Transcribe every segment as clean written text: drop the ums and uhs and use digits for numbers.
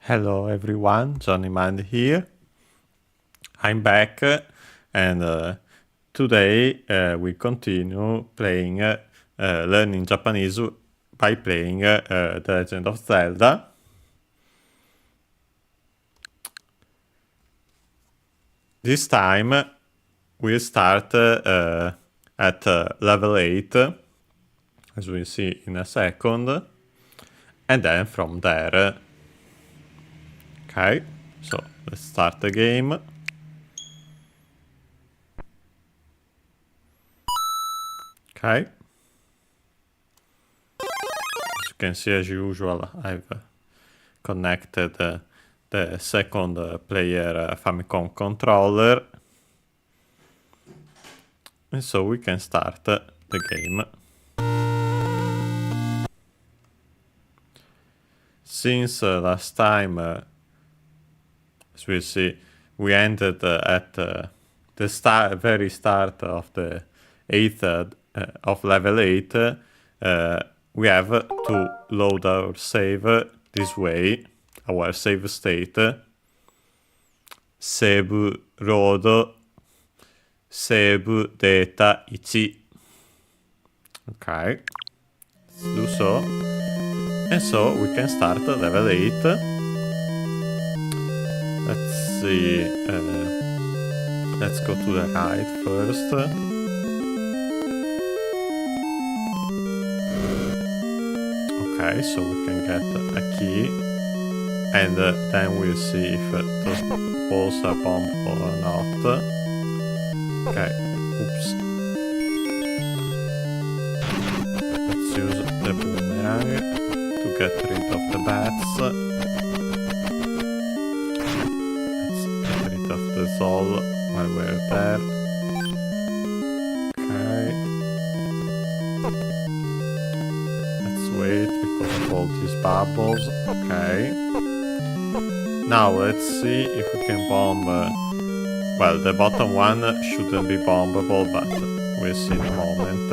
Hello everyone, Johnny Mind here. I'm back and today we continue playing, learning Japanese by playing The Legend of Zelda. This time we'll start at level 8, as we'll see in a second, and then from there. Okay, so let's start the game. Okay. As you can see, as usual, I've connected the second player Famicom controller. And so we can start the game. Since last time, as we see, we ended at the very start of the 8th of level 8. We have to load our save this way, our save state. Save road, save data 1. Okay, let's do so. And so we can start level 8. Let's see, let's go to the right first. Okay, so we can get a key, and then we'll see if those balls are bombed or not. Okay, oops. Let's use the boomerang to get rid of the bats. The soul while we're there. Okay. Let's wait because of all these bubbles. Okay. Now let's see if we can bomb. Well, the bottom one shouldn't be bombable, but we'll see in a moment.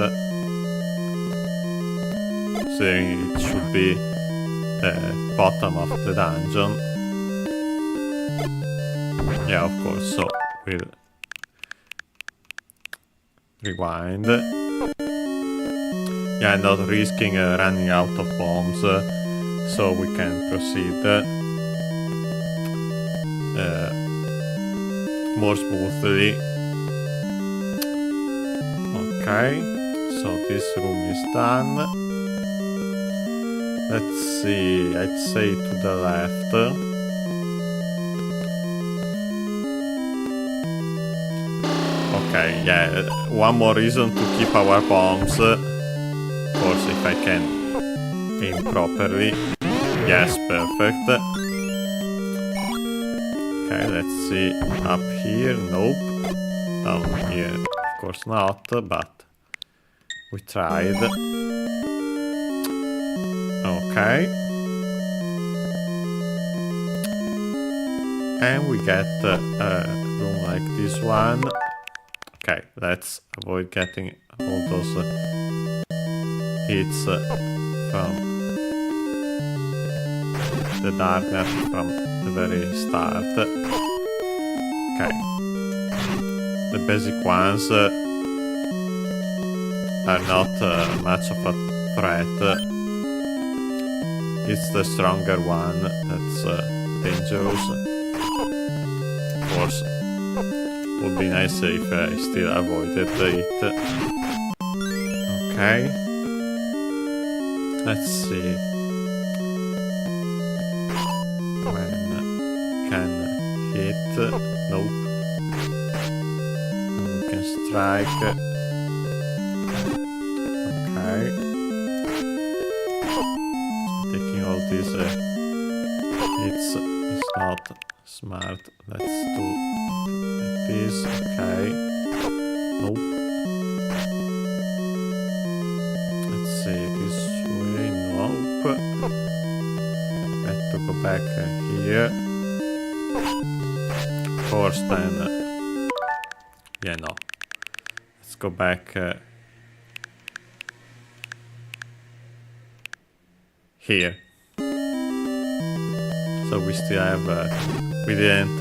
So it should be the bottom of the dungeon. Yeah, of course, so we'll rewind. Yeah, not risking running out of bombs, so we can proceed more smoothly. Okay, so this room is done. Let's see, I'd say to the left. Okay, yeah, one more reason to keep our bombs. Of course, if I can aim properly. Yes, perfect. Okay, let's see. Up here, nope. Down here, of course not, but we tried. Okay. And we get a room like this one. Okay, let's avoid getting all those hits from the darkness from the very start. Okay, the basic ones are not much of a threat. It's the stronger one that's dangerous. Of course. Would be nice if I still avoided it. Okay. Let's see. When can hit. Nope. We can strike. Okay. Taking all these hits is not smart. Let's do this. Okay. Nope. Let's see this way. Nope. Have to go back here. Of course, then. Yeah, no. Let's go back here. So we still have, we didn't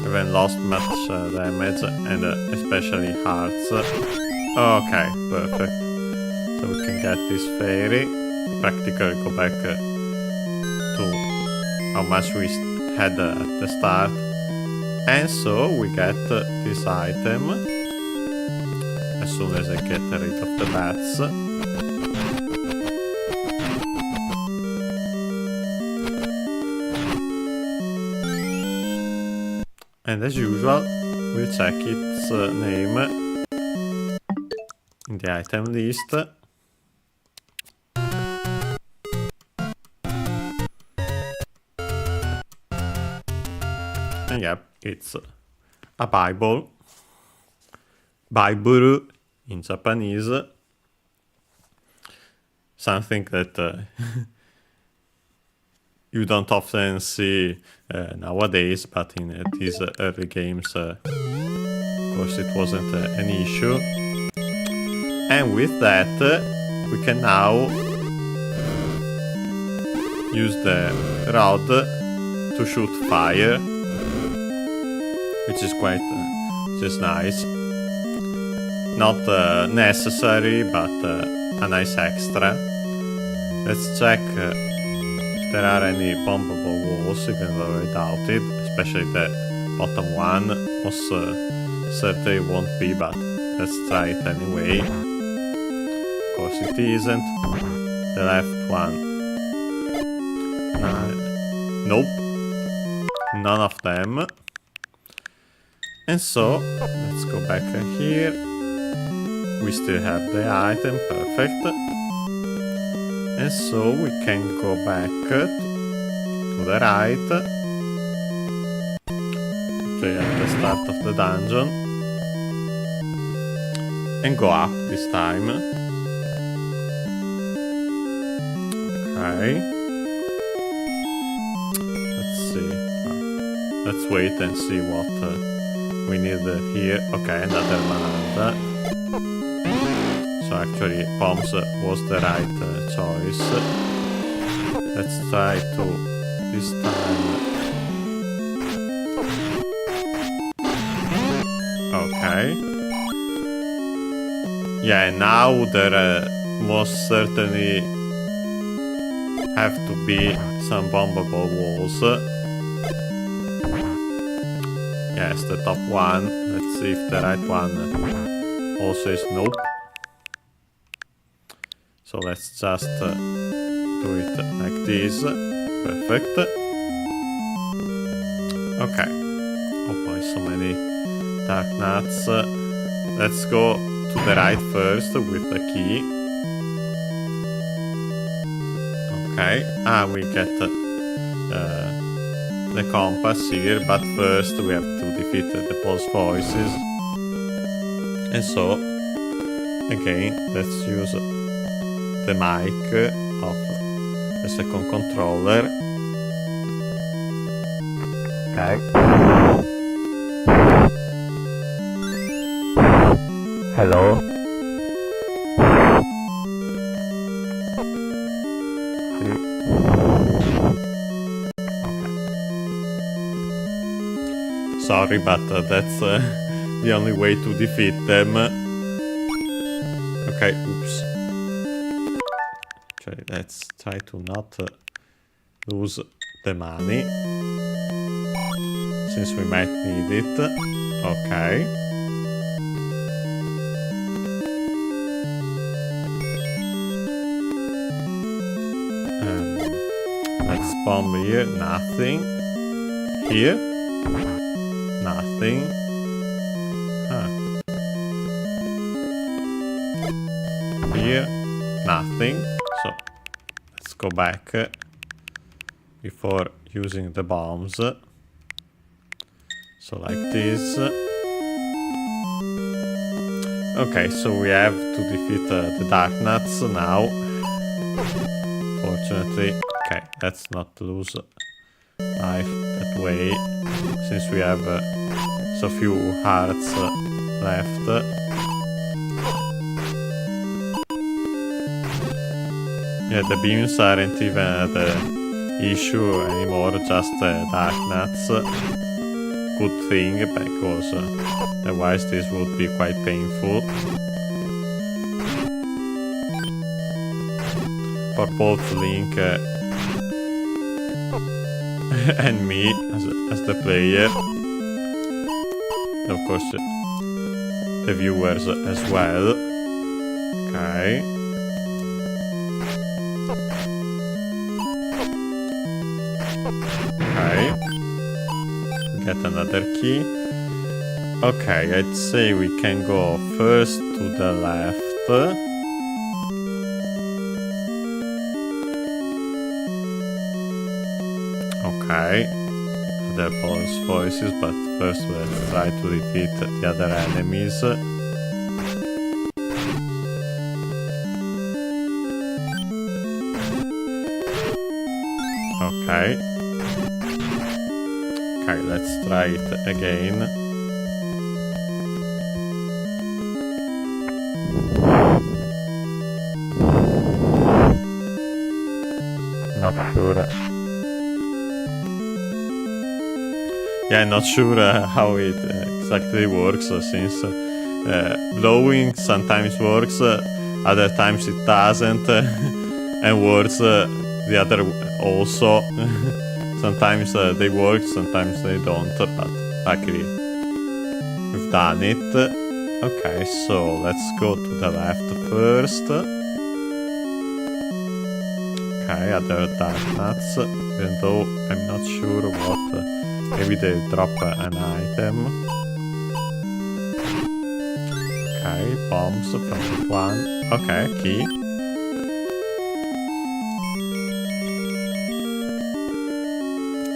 even lost much damage, and especially hearts. Okay, perfect. So we can get this fairy, practically go back to how much we had at the start. And so we get this item as soon as I get rid of the bats. And as usual, we'll check its name in the item list. And yep, it's a Bible. Bible in Japanese. Something that you don't often see nowadays, but in these early games, of course, it wasn't an issue. And with that, we can now use the rod to shoot fire, which is nice. Not necessary, but a nice extra. Let's check if there are any bombable walls, even though I doubt it, especially the bottom one. Most certainly won't be, but let's try it anyway. Of course it isn't. The left one. Nope. None of them. And so, let's go back here. We still have the item, perfect. And so we can go back to the right. Okay, at the start of the dungeon. And go up this time. Okay. Let's see. Let's wait and see what we need here. Okay, another land. So actually, bombs was the right choice. Let's try to this time. Okay. Yeah, now there most certainly have to be some bombable walls. Yes, the top one. Let's see if the right one also is nope. So let's just do it like this. Perfect. Okay. Oh boy, so many dark nuts. Let's go to the right first with the key. Okay. We get the compass here, but first we have to defeat the boss voices. And so, again, let's use the mic of the second controller. Okay. Hello. Sorry, but that's the only way to defeat them. Okay, oops. Okay, let's try to not lose the money, since we might need it. Okay. Let's bomb here, nothing. Here, nothing. Here, nothing. So let's go back before using the bombs. So like this. Okay, so we have to defeat the dark nuts now. Fortunately, okay, let's not lose life that way, since we have so few hearts left. Yeah, the beams aren't even at issue anymore, just dark nuts. Good thing, because otherwise this would be quite painful for both Link and me as the player. Of course, the viewers as well. Okay. Okay. Get another key. Okay, I'd say we can go first to the left. Okay. Other boss voices, but first let's try to defeat the other enemies. Okay. Okay, let's try it again. Not sure. Yeah, not sure how it exactly works, since blowing sometimes works, other times it doesn't, and words the other also. Sometimes they work, sometimes they don't, but luckily we've done it. Okay, so let's go to the left first. Okay, other dark nuts, even though I'm not sure what. Maybe they drop an item. Okay, bombs from that one. Okay, key.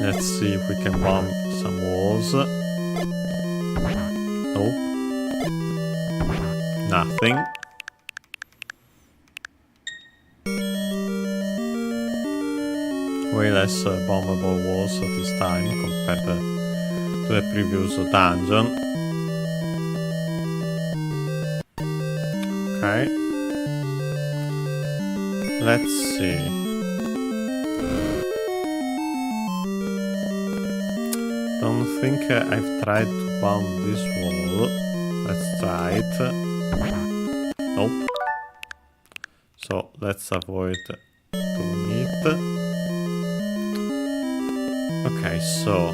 Let's see if we can bomb some walls. Nope. Nothing. Way less bombable walls this time compared to the previous dungeon. Okay. Let's see. Don't think I've tried to bomb this wall. Let's try it. Nope. So let's avoid doing it. Okay, so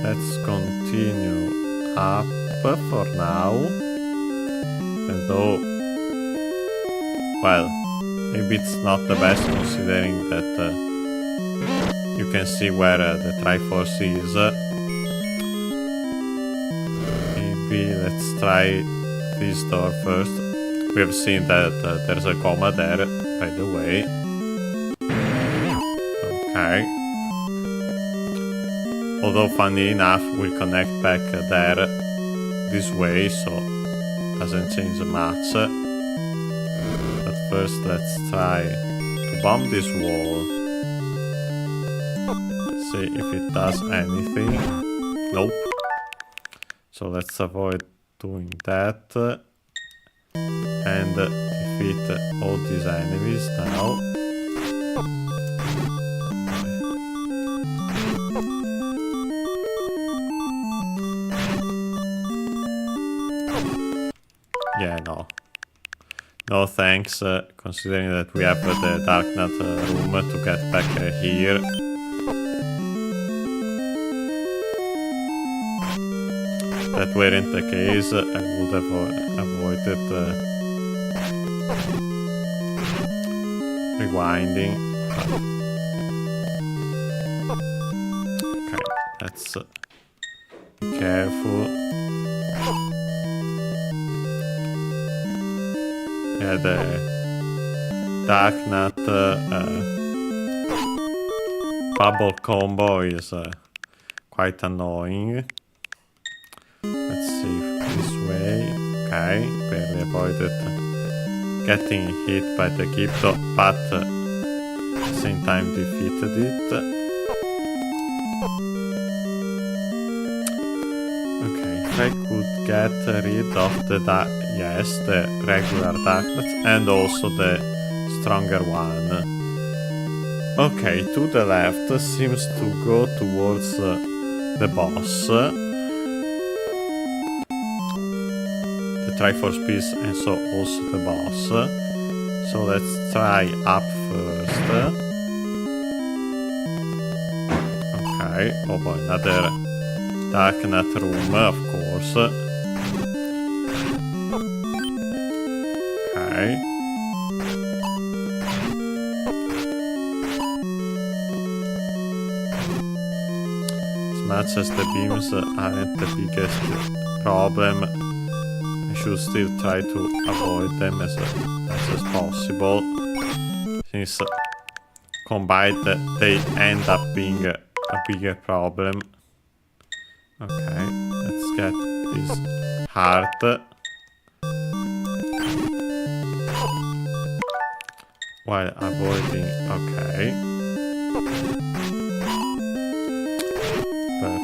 let's continue up for now. Even though, well, maybe it's not the best considering that you can see where the Triforce is. Maybe let's try this door first. We have seen that there's a comma there, by the way. Okay. Although funny enough, we'll connect back there this way, so doesn't change much. But first let's try to bomb this wall. See if it does anything. Nope. So let's avoid doing that. And defeat all these enemies now. Yeah, no. No thanks, considering that we have the Dark Nut room to get back here. If that weren't the case, I would have avoided rewinding. Okay, let's be careful. Yeah, the Dark Nut bubble combo is quite annoying. Let's see if this way. Okay, barely avoided getting hit by the Gipto, but at the same time defeated it. Okay, if I could get rid of the yes, the regular Dark Nuts and also the stronger one. Okay, to the left seems to go towards the boss. The Triforce piece and so also the boss. So let's try up first. Okay, oh boy, another darknet room, of course. Okay. As much as the beams aren't the biggest problem, I should still try to avoid them as possible, since combined they end up being a bigger problem. Okay, let's get this heart. While avoiding, okay.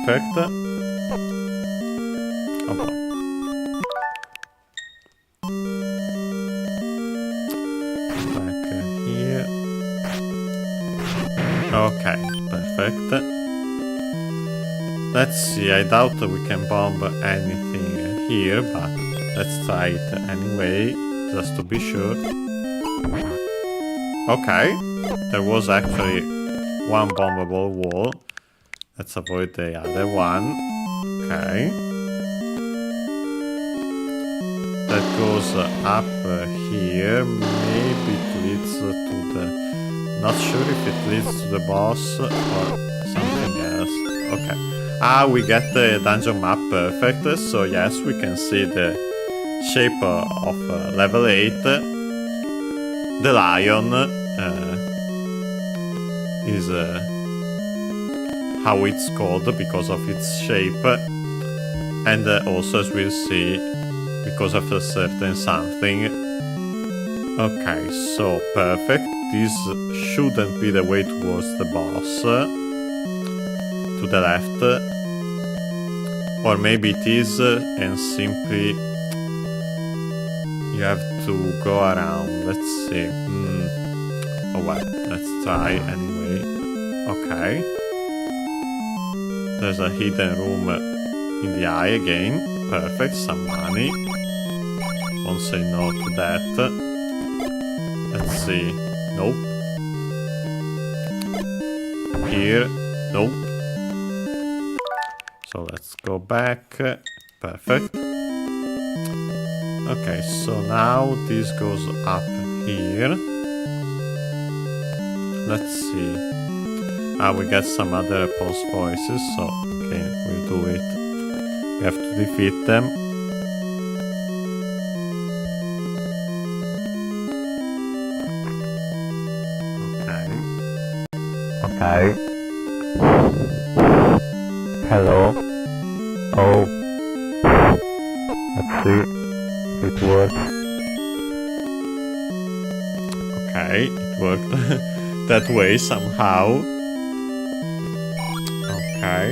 Perfect. Oh boy. Back here. Okay, perfect. Let's see, I doubt we can bomb anything here, but let's try it anyway, just to be sure. Okay, there was actually one bombable wall. Let's avoid the other one. Okay. That goes up here. Maybe it leads to the... Not sure if it leads to the boss or something else. Okay. Ah, we get the dungeon map perfect. So yes, we can see the shape of level 8. The lion is how it's called because of its shape, and also, as we'll see, because of a certain something. Okay, so perfect. This shouldn't be the way towards the boss. To the left. Or maybe it is, and simply you have to go around. Let's see. Oh well, let's try anyway. Okay. There's a hidden room in the eye again. Perfect, some money. Won't say no to that. Let's see. Nope. Here. Nope. So let's go back. Perfect. Okay, so now this goes up here. Let's see. Ah, we got some other boss voices, so okay, we'll do it. We have to defeat them. Okay. Hello. Oh. Let's see if it works. Okay, it worked that way somehow. Okay.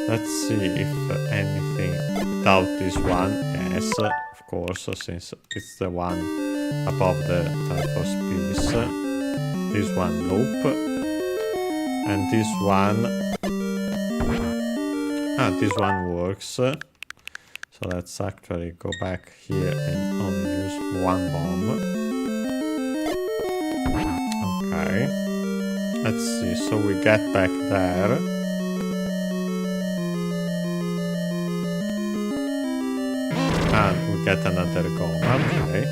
Let's see if anything without this one. Yes, of course, since it's the one above the Triforce piece. This one, nope. And this one... Ah, this one works. So let's actually go back here and only use one bomb. Okay. Let's see, so we get back there. And we get another goma, okay.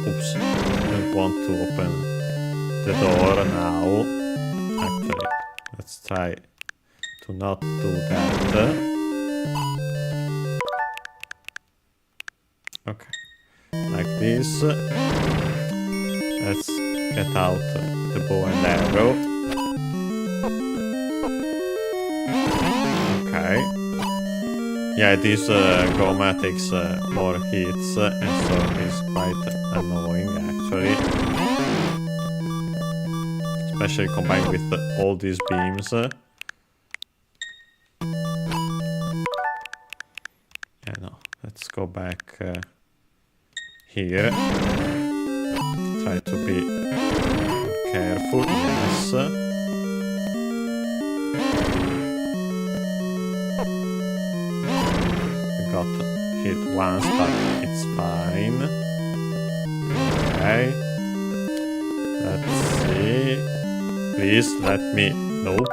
Oops, I don't want to open the door now. Actually, let's try to not do that. Okay, like this. Let's get out the bow and arrow. Okay. Yeah, this Goma takes more hits, and so it's quite annoying actually. Especially combined with all these beams. Yeah, no, let's go back here. Try to be... careful, yes. We got hit once, but it's fine. Okay. Let's see. Please let me... Nope.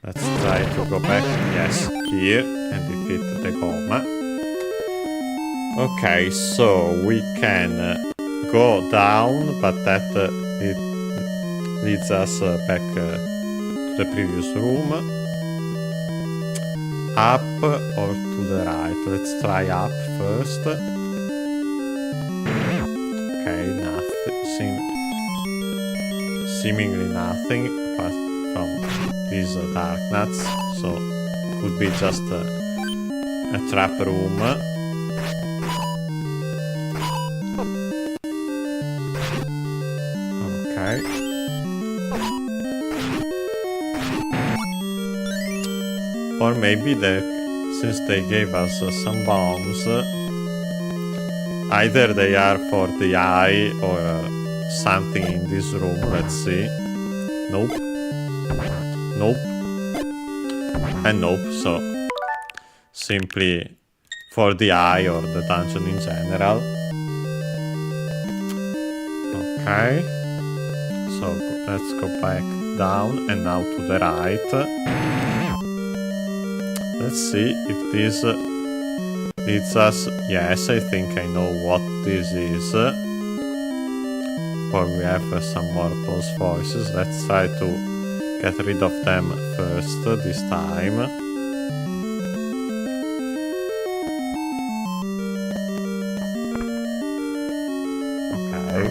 Let's try to go back. Yes, here. And defeat the Goma. Okay, so we can go down, but that it leads us back to the previous room. Up or to the right? Let's try up first. Okay, nothing. Seemingly nothing apart from these dark nuts. So could be just a trap room. Okay. Or maybe since they gave us some bombs, either they are for the eye or something in this room. Let's see. Nope. Nope. And nope. So simply for the eye or the dungeon in general. Okay. So let's go back down and now to the right. Let's see if this leads us. Yes, I think I know what this is. Or we have some more boss voices. Let's try to get rid of them first this time. Okay.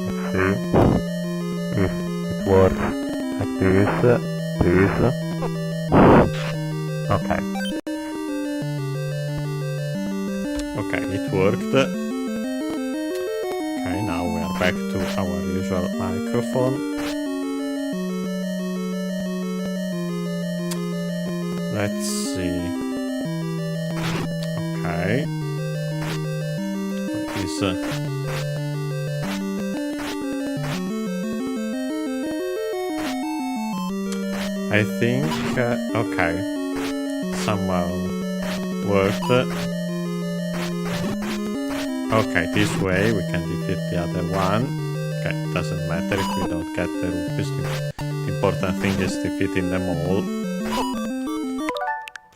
Let's see if it works like this, please. Okay. Okay, it worked. Okay, now we are back to our usual microphone. Let's see. Okay. What is I think okay. Somehow worked. Okay, this way we can defeat the other one. Okay, doesn't matter if we don't get the rupees. The important thing is defeating them all.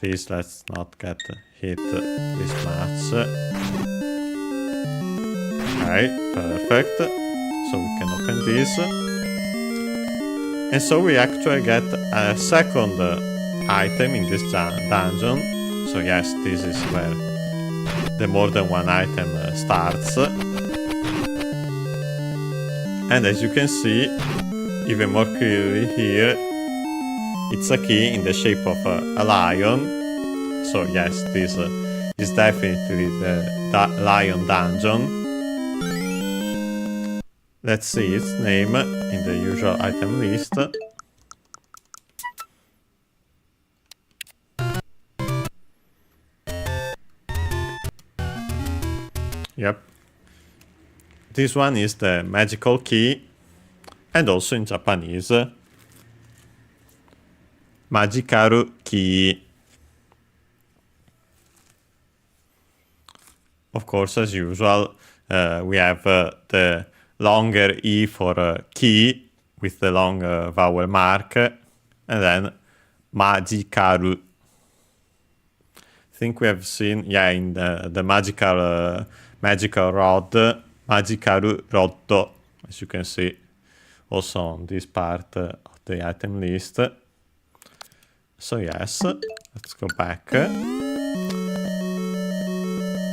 Please, let's not get hit this much. Okay, perfect. So we can open this. And so we actually get a second item in this dungeon. So yes, this is where the more than one item starts. And as you can see, even more clearly here, it's a key in the shape of a lion. So yes, this is definitely the lion dungeon. Let's see its name in the usual item list. Yep. This one is the magical key, and also in Japanese, Magical Key. Of course, as usual, we have the longer E for key with the long vowel mark, and then Magical. I think we have seen, yeah, in the magical rod, Magical Rotto, as you can see also on this part of the item list. So yes, let's go back.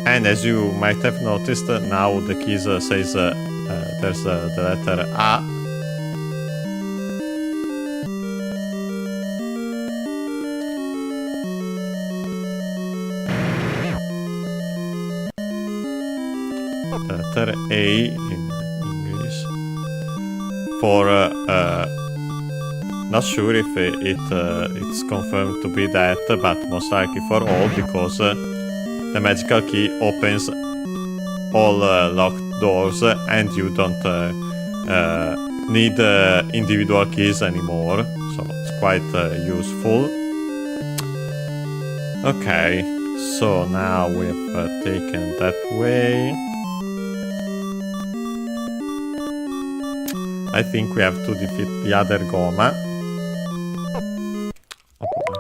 And as you might have noticed, now the keys says there's the letter A. Letter A in English. For not sure if it's confirmed to be that, but most likely for all, because the magical key opens all locked doors, and you don't need individual keys anymore, so it's quite useful. Okay, so now we've taken that way. I think we have to defeat the other Goma. Oh boy.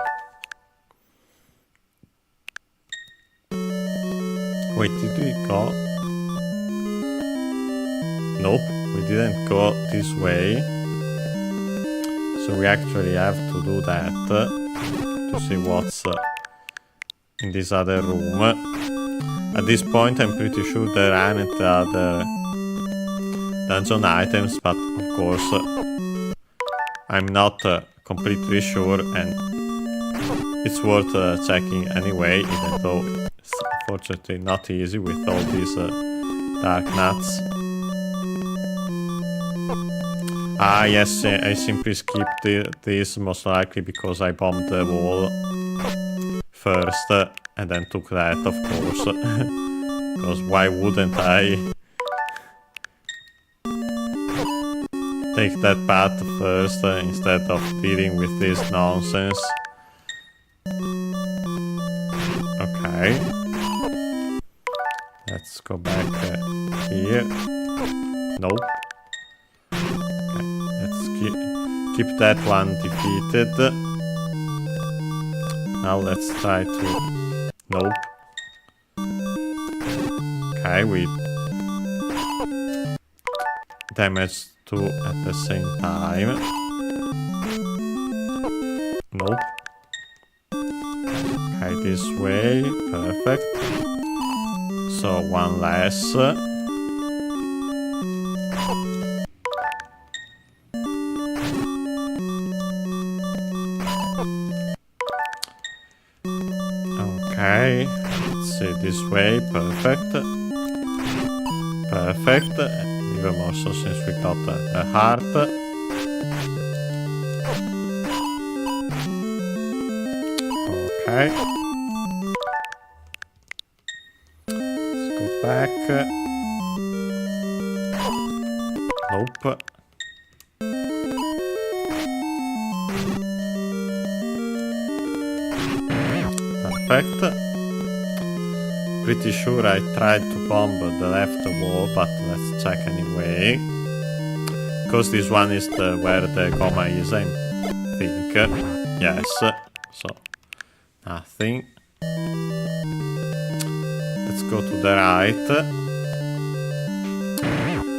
Wait, did we go? Nope, we didn't go this way. So we actually have to do that to see what's in this other room. At this point I'm pretty sure there aren't other dungeon items, but of course I'm not completely sure, and it's worth checking anyway, even though it's unfortunately not easy with all these dark nuts. Ah yes, I simply skipped this most likely because I bombed the wall first and then took that, of course. Because why wouldn't I take that path first instead of dealing with this nonsense? Okay. Let's go back here. Nope. Okay, let's keep that one defeated. Now let's try to... Nope. Okay, we damaged two at the same time. Nope. Okay, this way. Perfect. So one less. Okay, let's see, this way, perfect. Perfect, even more so since we got a heart. Okay. Let's go back. Nope. Perfect. Pretty sure I tried to bomb the left wall, but let's check anyway. Because this one is where the Goma is, I think. Yes. So, nothing. Let's go to the right.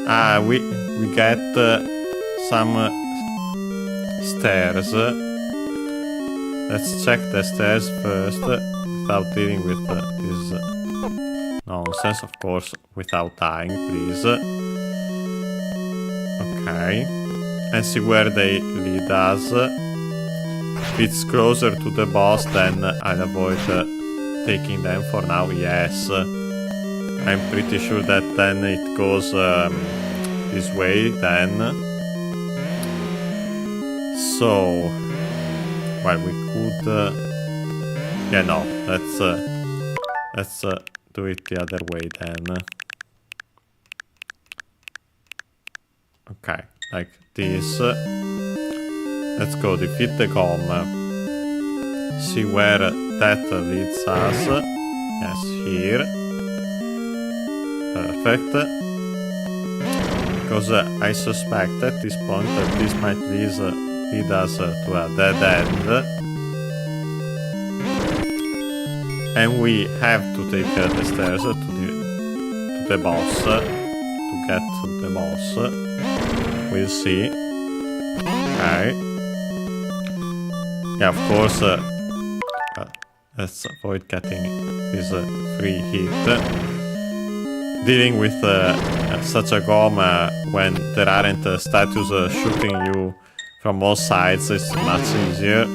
Ah, we get some stairs. Let's check the stairs first, without dealing with this nonsense, of course, without dying, please. Okay. And see where they lead us. If it's closer to the boss, then I'll avoid taking them for now, yes. I'm pretty sure that then it goes this way, then. So... Well, we could... yeah, no, let's do it the other way then. Okay, like this. Let's go defeat the Gom. See where that leads us. Yes, here. Perfect. Because I suspect at this point that this might lead us to a dead end, and we have to take the stairs to the boss, to get to the boss. We'll see. Okay. Yeah, of course, let's avoid getting this free hit. Dealing with such a Goma when there aren't statues shooting you from all sides is much easier.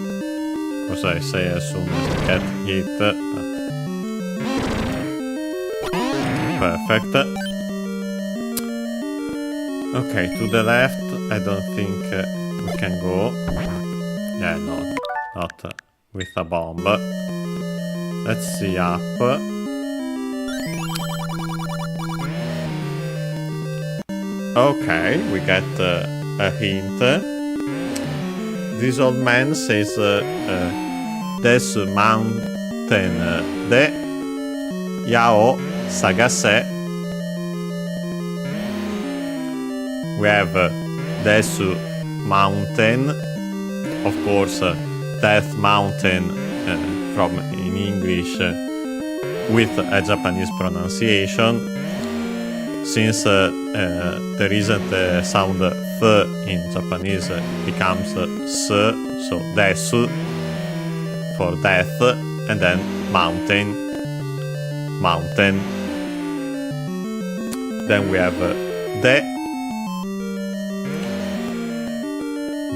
As I say, as soon as you get hit. But... Perfect. Okay, to the left, I don't think we can go. Yeah, no, not with a bomb. Let's see up. Okay, we get a hint. This old man says, "This mountain de Yao Sagase." We have Desu Mountain, of course, Death Mountain from in English with a Japanese pronunciation. Since there isn't a sound th in Japanese, it becomes s, so desu for death, and then mountain, mountain. Then we have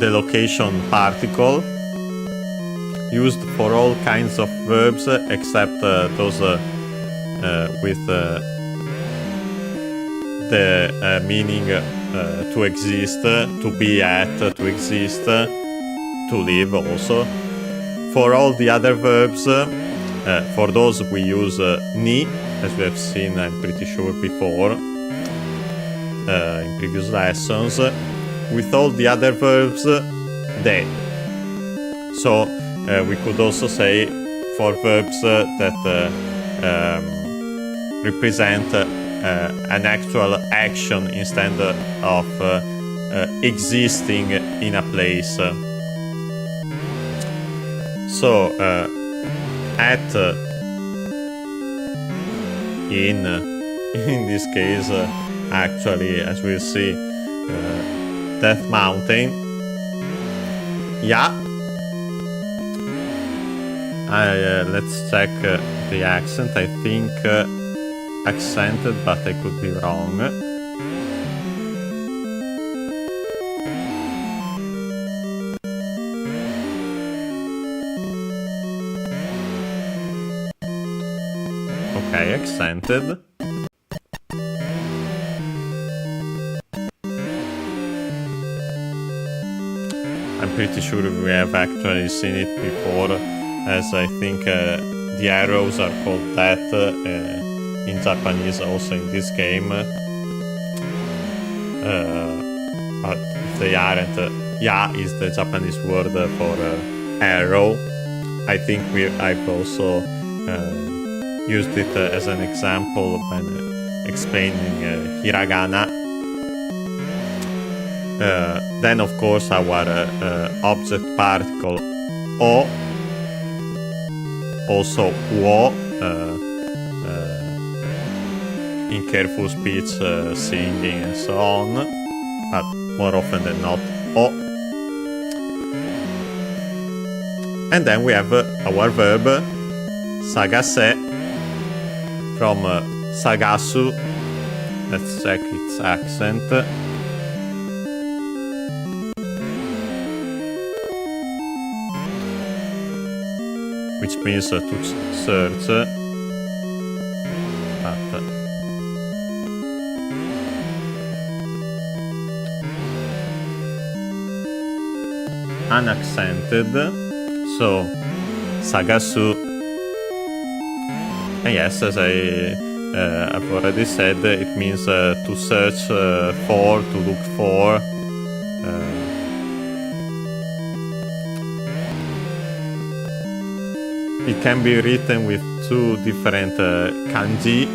the location particle, used for all kinds of verbs except those with the meaning to exist, to be at, to exist, to live also. For all the other verbs, for those we use ni, as we have seen, I'm pretty sure, before in previous lessons. With all the other verbs, de. So we could also say for verbs that represent an actual action instead of existing in a place. So at, in this case, actually, as we'll see, Death Mountain. Yeah. Let's check the accent. I think accented, but I could be wrong. Okay, accented. I'm pretty sure we have actually seen it before, as I think the arrows are called that in Japanese also in this game. But if they aren't, ya is the Japanese word for arrow. I think I've also used it as an example when explaining hiragana. Then of course our object particle o, also wo, in careful speech, singing and so on, but more often than not o. And then we have our verb sagase from sagasu. Let's check its accent. Which means to search, but unaccented, so sagasu. And yes, as I've already said, it means to search for, to look for. It can be written with two different kanji.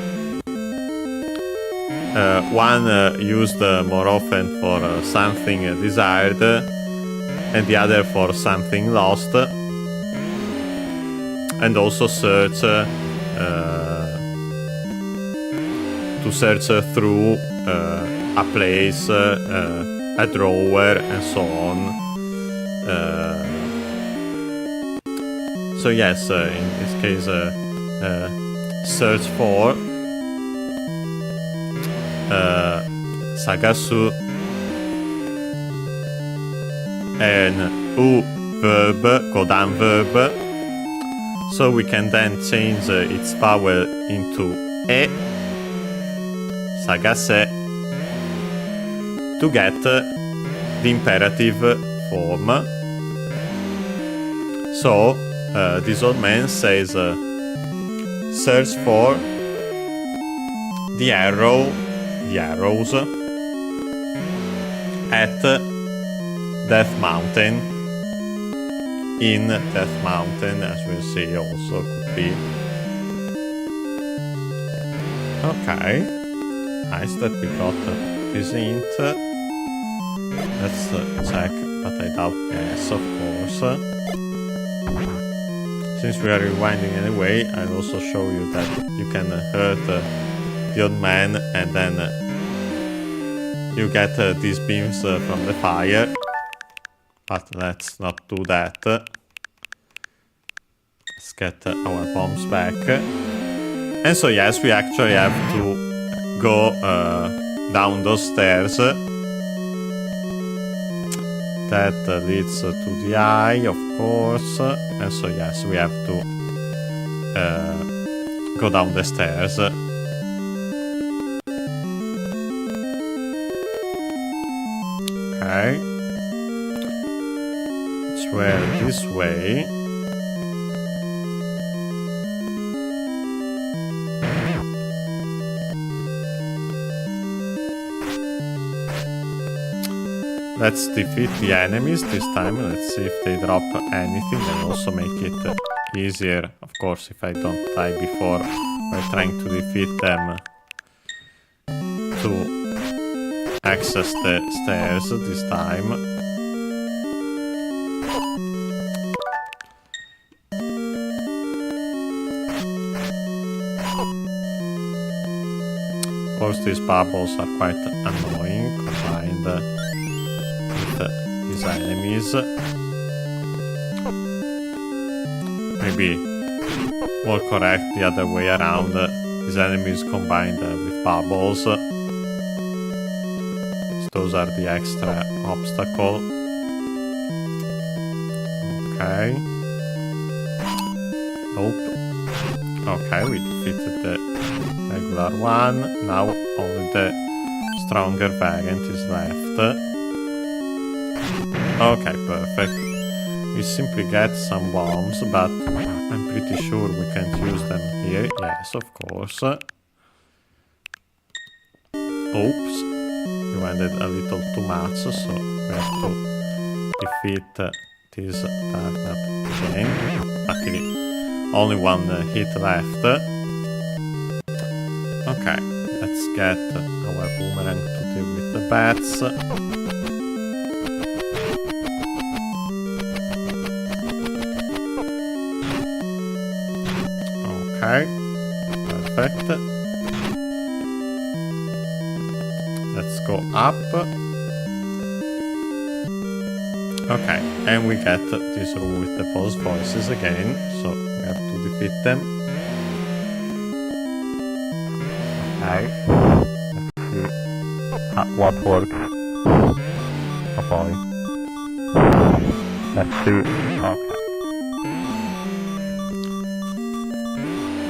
One used more often for something desired, and the other for something lost. And also search, to search through a place, a drawer, and so on. So yes, in this case, search for sagasu, and u verb, kodan verb. So we can then change its vowel into e, sagase, to get the imperative form. So this old man says, search for the arrows at Death Mountain. In Death Mountain, as we'll see, also could be. Okay. Nice that we got this hint. Let's check, but I doubt yes, of course. Since we are rewinding anyway, I'll also show you that you can hurt the old man and then you get these beams from the fire. But let's not do that. Let's get our bombs back. And so yes, we actually have to go down those stairs. That leads to the eye, of course. And so yes, we have to go down the stairs. Okay. Swear this way. Let's defeat the enemies this time. Let's see if they drop anything and also make it easier, of course, if I don't die before by trying to defeat them, to access the stairs this time. Of course, these bubbles are quite annoying combined with these enemies. Maybe more correct the other way around. These enemies combined with bubbles. Those are the extra obstacle. Okay. Nope. Okay, we defeated the regular one. Now only the stronger variant is left. Okay, perfect. We simply get some bombs, but I'm pretty sure we can't use them here. Yes, of course. Oops. We wended a little too much, so we have to defeat this target again. Luckily, only one hit left. Okay, let's get our boomerang to deal with the bats. Okay, perfect. Let's go up. Okay, and we get this room with the boss voices again, so we have to defeat them. Okay, let's see what works. Oh boy. Let's see. Okay.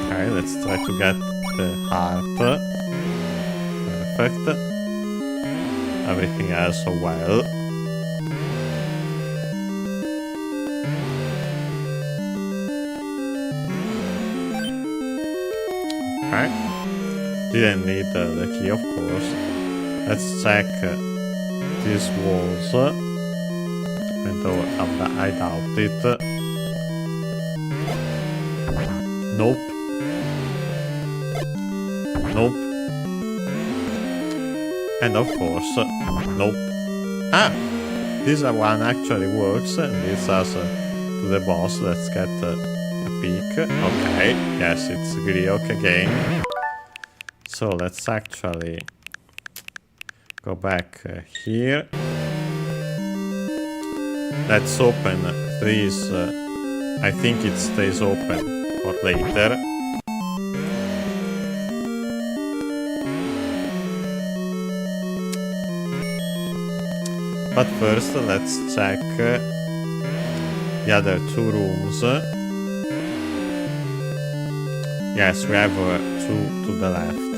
Okay, let's try to get the heart. Perfect. Everything else so well. Okay. Didn't need the key, of course. Let's check these walls. Even though I doubt it. Nope. Nope. And of course, nope. Ah! This one actually works and leads us to the boss. Let's get a peek. Okay, yes, it's Griok again. So let's actually go back here. Let's open these. I think it stays open for later. But first, let's check the other two rooms. Yes, we have two to the left.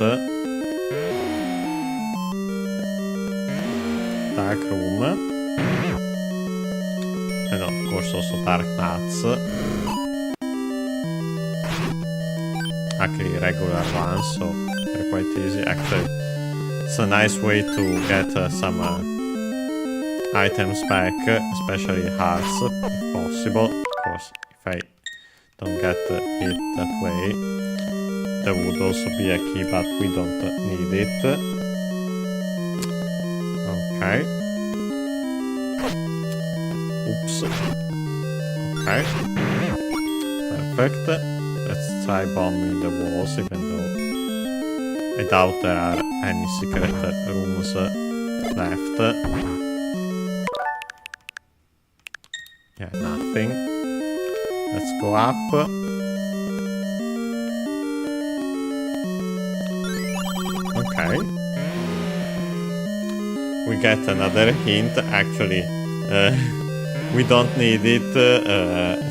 Dark room. And of course also dark nuts. Actually regular ones, so they're quite easy. Actually, it's a nice way to get some items back, especially hearts, if possible. Of course, if I don't get hit that way, there would also be a key, but we don't need it. Okay. Oops. Okay. Perfect. Let's try bombing the walls, even though I doubt there are any secret rooms left. Yeah, nothing. Let's go up. Okay. We get another hint. Actually, we don't need it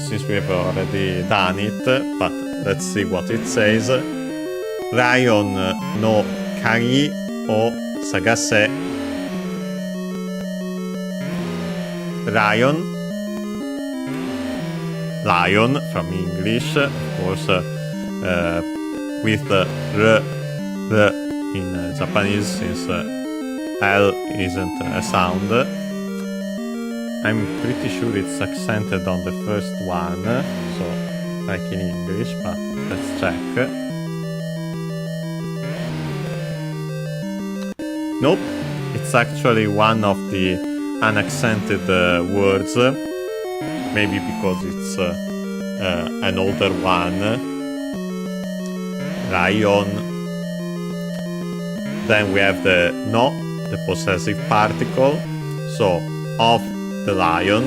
since we have already done it, but let's see what it says. Ryan no Kagi o Sagase. Lion from English, of course, with the R in Japanese, since L isn't a sound. I'm pretty sure it's accented on the first one, so like in English, but let's check. Nope, it's actually one of the unaccented words. Maybe because it's an older one. Lion. Then we have the no, the possessive particle. So, of the lion.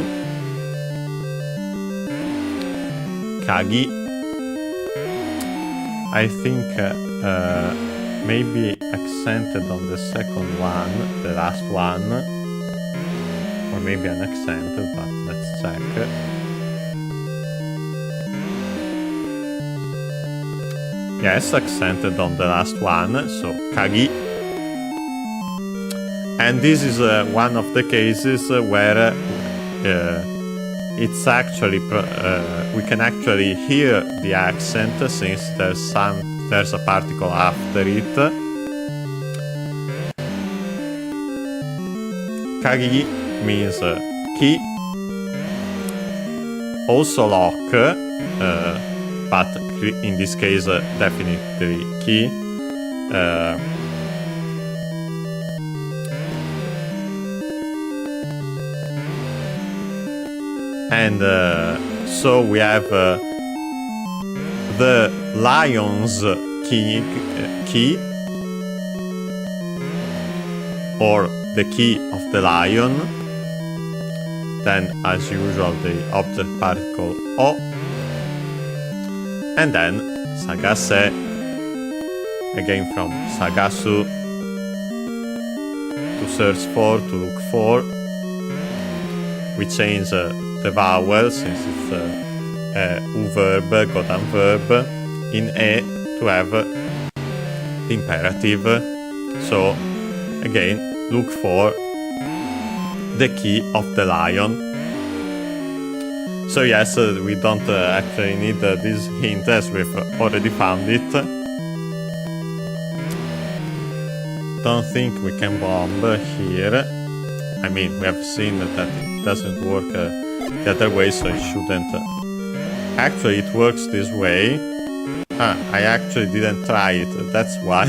Kagi. I think maybe accented on the second one, the last one. Or maybe unaccented, but let's check. Yes, accented on the last one, so Kagi. And this is one of the cases where it's actually we can actually hear the accent, since there's a particle after it. Kagi means key, also lock, but in this case definitely key. And so we have the lion's key, or the key of the lion. Then, as usual, the object particle O. And then Sagase, again from Sagasu, to search for, to look for. We change the vowel, since it's a U verb, Godan verb, in E to have the imperative. So, again, look for the key of the lion. So yes, we don't actually need this hint, as we've already found it. Don't think we can bomb here. I mean, we have seen that it doesn't work the other way, so it shouldn't. Actually, it works this way. I actually didn't try it, that's why.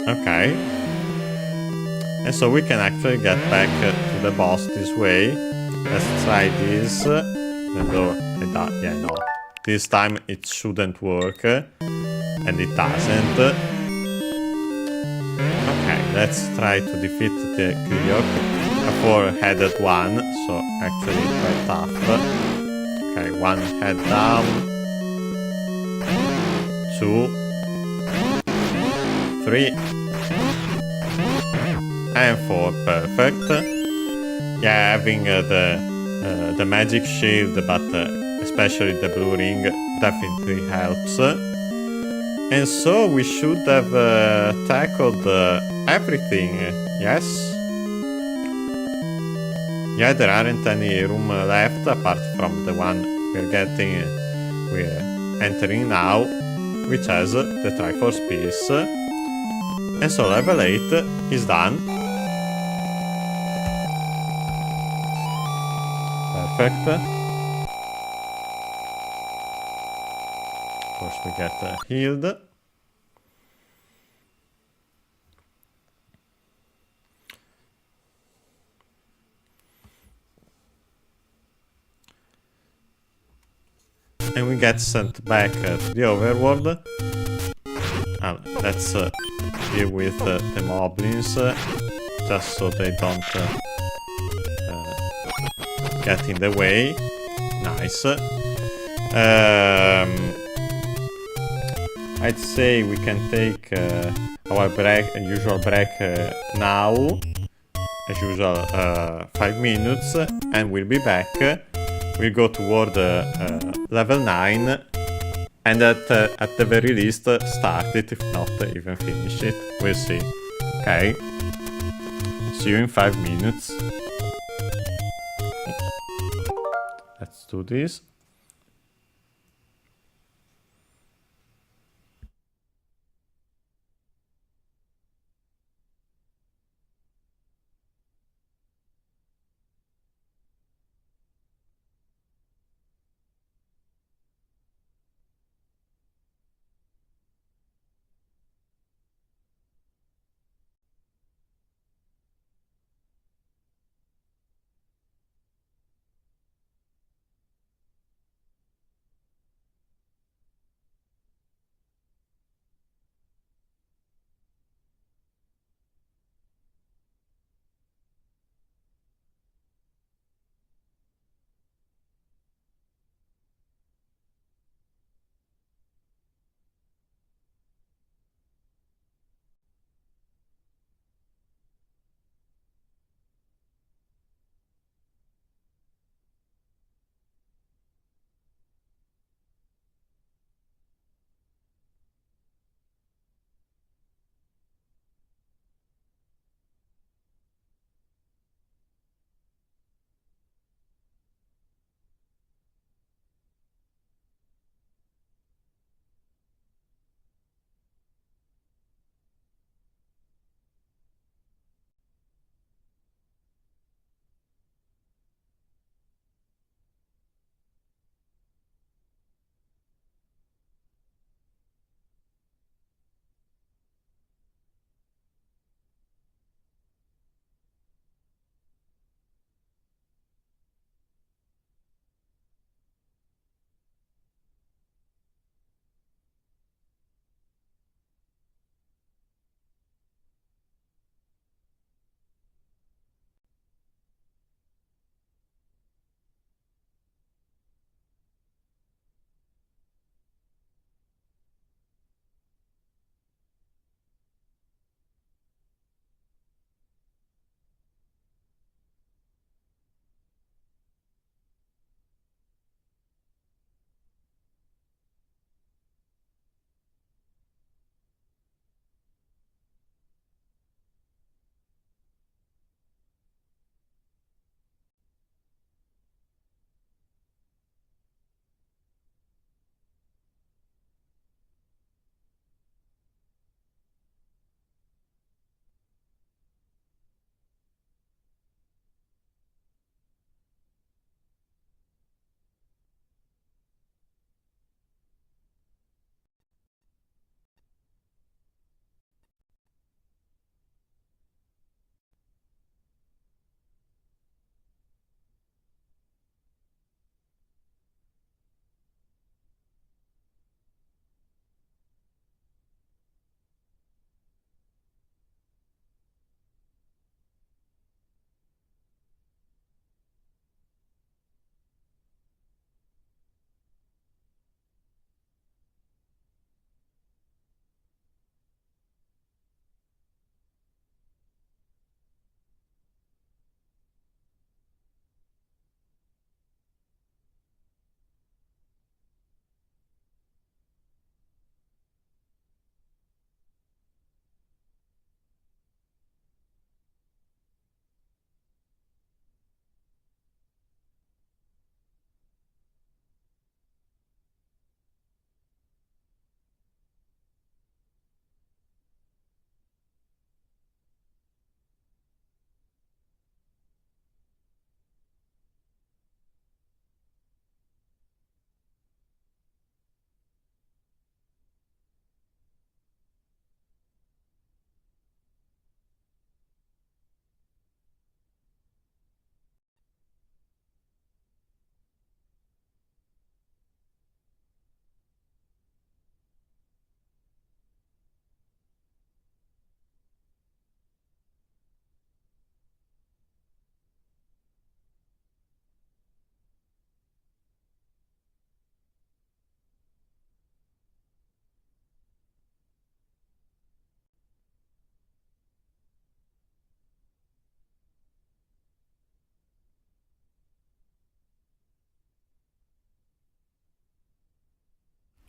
Okay. And so we can actually get back to the boss this way. Let's try this. Even though yeah, no. This time it shouldn't work. And it doesn't. Okay, let's try to defeat the Kriok. A four-headed one, so actually quite tough. Okay, one head down. 2, 3. And 4, perfect. Yeah, having the magic shield, but especially the blue ring, definitely helps. And so we should have tackled everything, yes? Yeah, there aren't any room left apart from the one we're entering now, which has the Triforce piece. And so level 8 is done. Perfect. Of course, we get healed. And we get sent back to the overworld. Let's deal with the moblins, just so they don't get in the way. Nice. I'd say we can take our usual break now. As usual, 5 minutes, and we'll be back. We'll go toward level 9, and at the very least start it, if not even finish it. We'll see. Okay? See you in 5 minutes. Let's do this.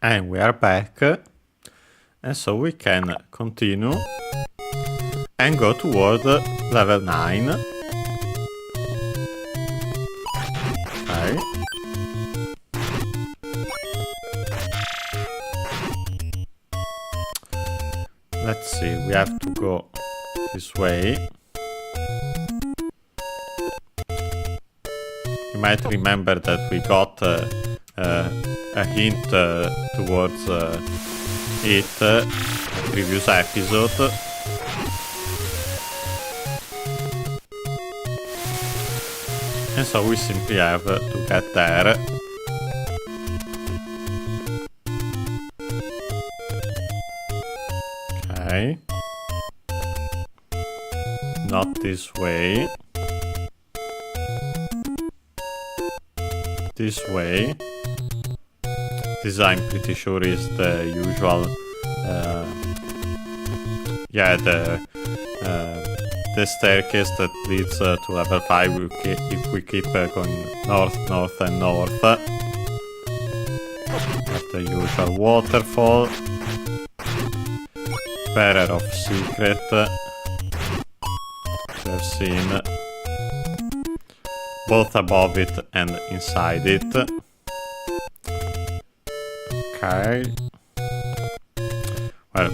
And we are back. And so we can continue and go toward level 9. Okay. Let's see, we have to go this way. You might remember that we got a hint towards it previous episode. And so we simply have to get there. Okay. Not this way. This way. This I'm pretty sure is the usual the staircase that leads to level 5 if we keep going north, north and north. At the usual waterfall. Bearer of secret. We've seen both above it and inside it. Okay. Well,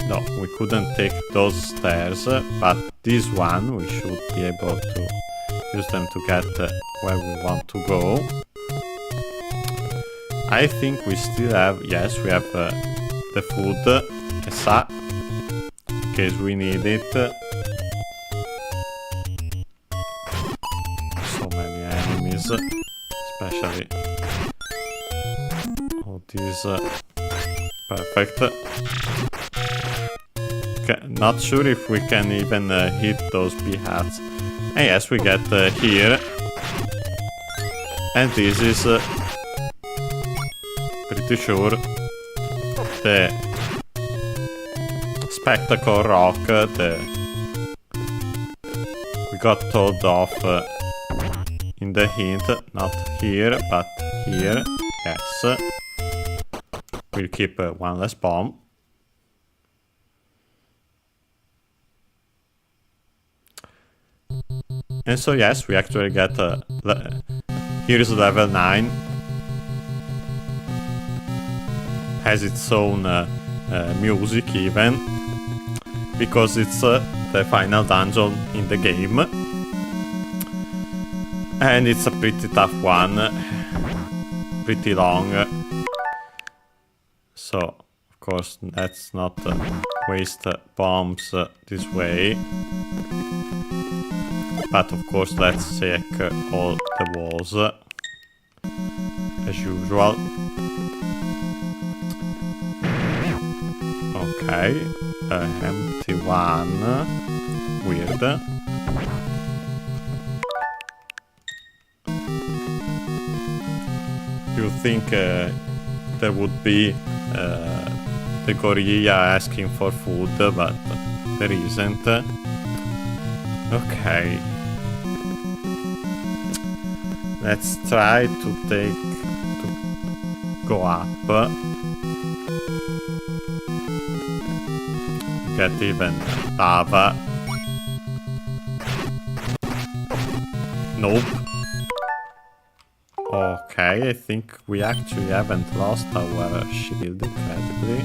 no, we couldn't take those stairs, but this one we should be able to use them to get where we want to go. I think we still have, yes, we have the food, in case we need it. So many enemies, especially all these. Perfect. Okay, not sure if we can even hit those bee-hats. And yes, we get here. And this is pretty sure the spectacle rock we got told off in the hint. Not here, but here. Yes. We'll keep one less bomb. And so yes, we actually get here is level 9. Has its own music even, because it's the final dungeon in the game. And it's a pretty tough one, pretty long. So, of course, let's not waste bombs this way. But of course, let's check all the walls as usual. Okay, empty one. Weird. You think there would be the gorilla asking for food, but there isn't. Okay. Let's try to go up. Get even lava. Nope. Okay, I think we actually haven't lost our shield incredibly.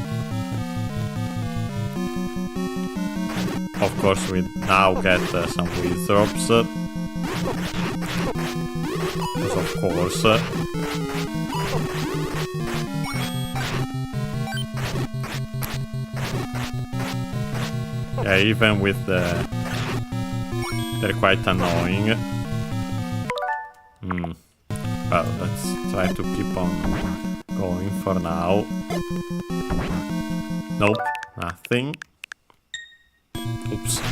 Of course, we now get some withrops. Because of course. Yeah, even with they're quite annoying. Well, let's try to keep on going for now. Nope, nothing. Oops. I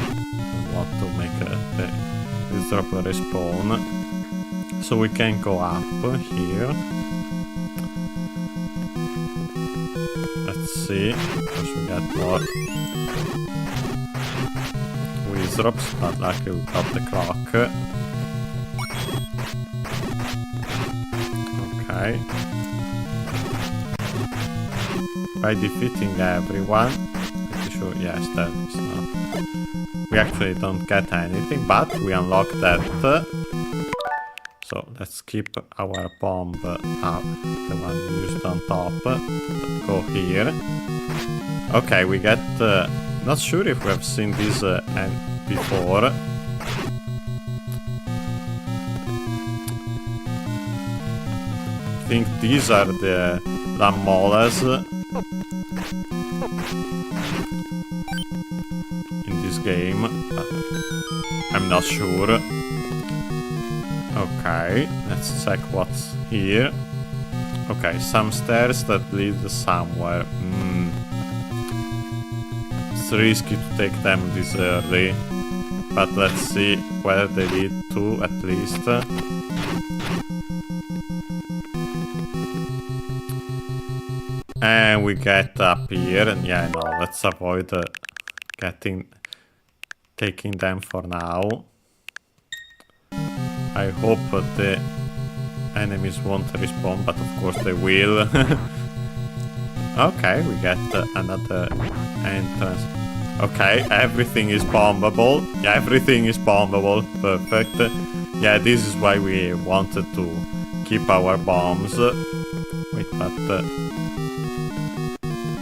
want to make the drop respawn. So we can go up here. Let's see. Because we got more withrops, but luckily we got the clock. Okay. by defeating everyone. Pretty sure, yes, that is not. We actually don't get anything, but we unlock that. So let's keep our bomb the one used on top. Go here. Okay, we get. Not sure if we have seen this before. I think these are the Lamolas in this game, but I'm not sure. Okay, let's check what's here. Okay, some stairs that lead somewhere. It's risky to take them this early, but let's see where they lead to at least. And we get up here, and yeah, no, let's avoid taking them for now. I hope the enemies won't respawn, but of course they will. Okay, we get another entrance. Okay, everything is bombable. Yeah, everything is bombable. Perfect. Yeah, this is why we wanted to keep our bombs. Wait, but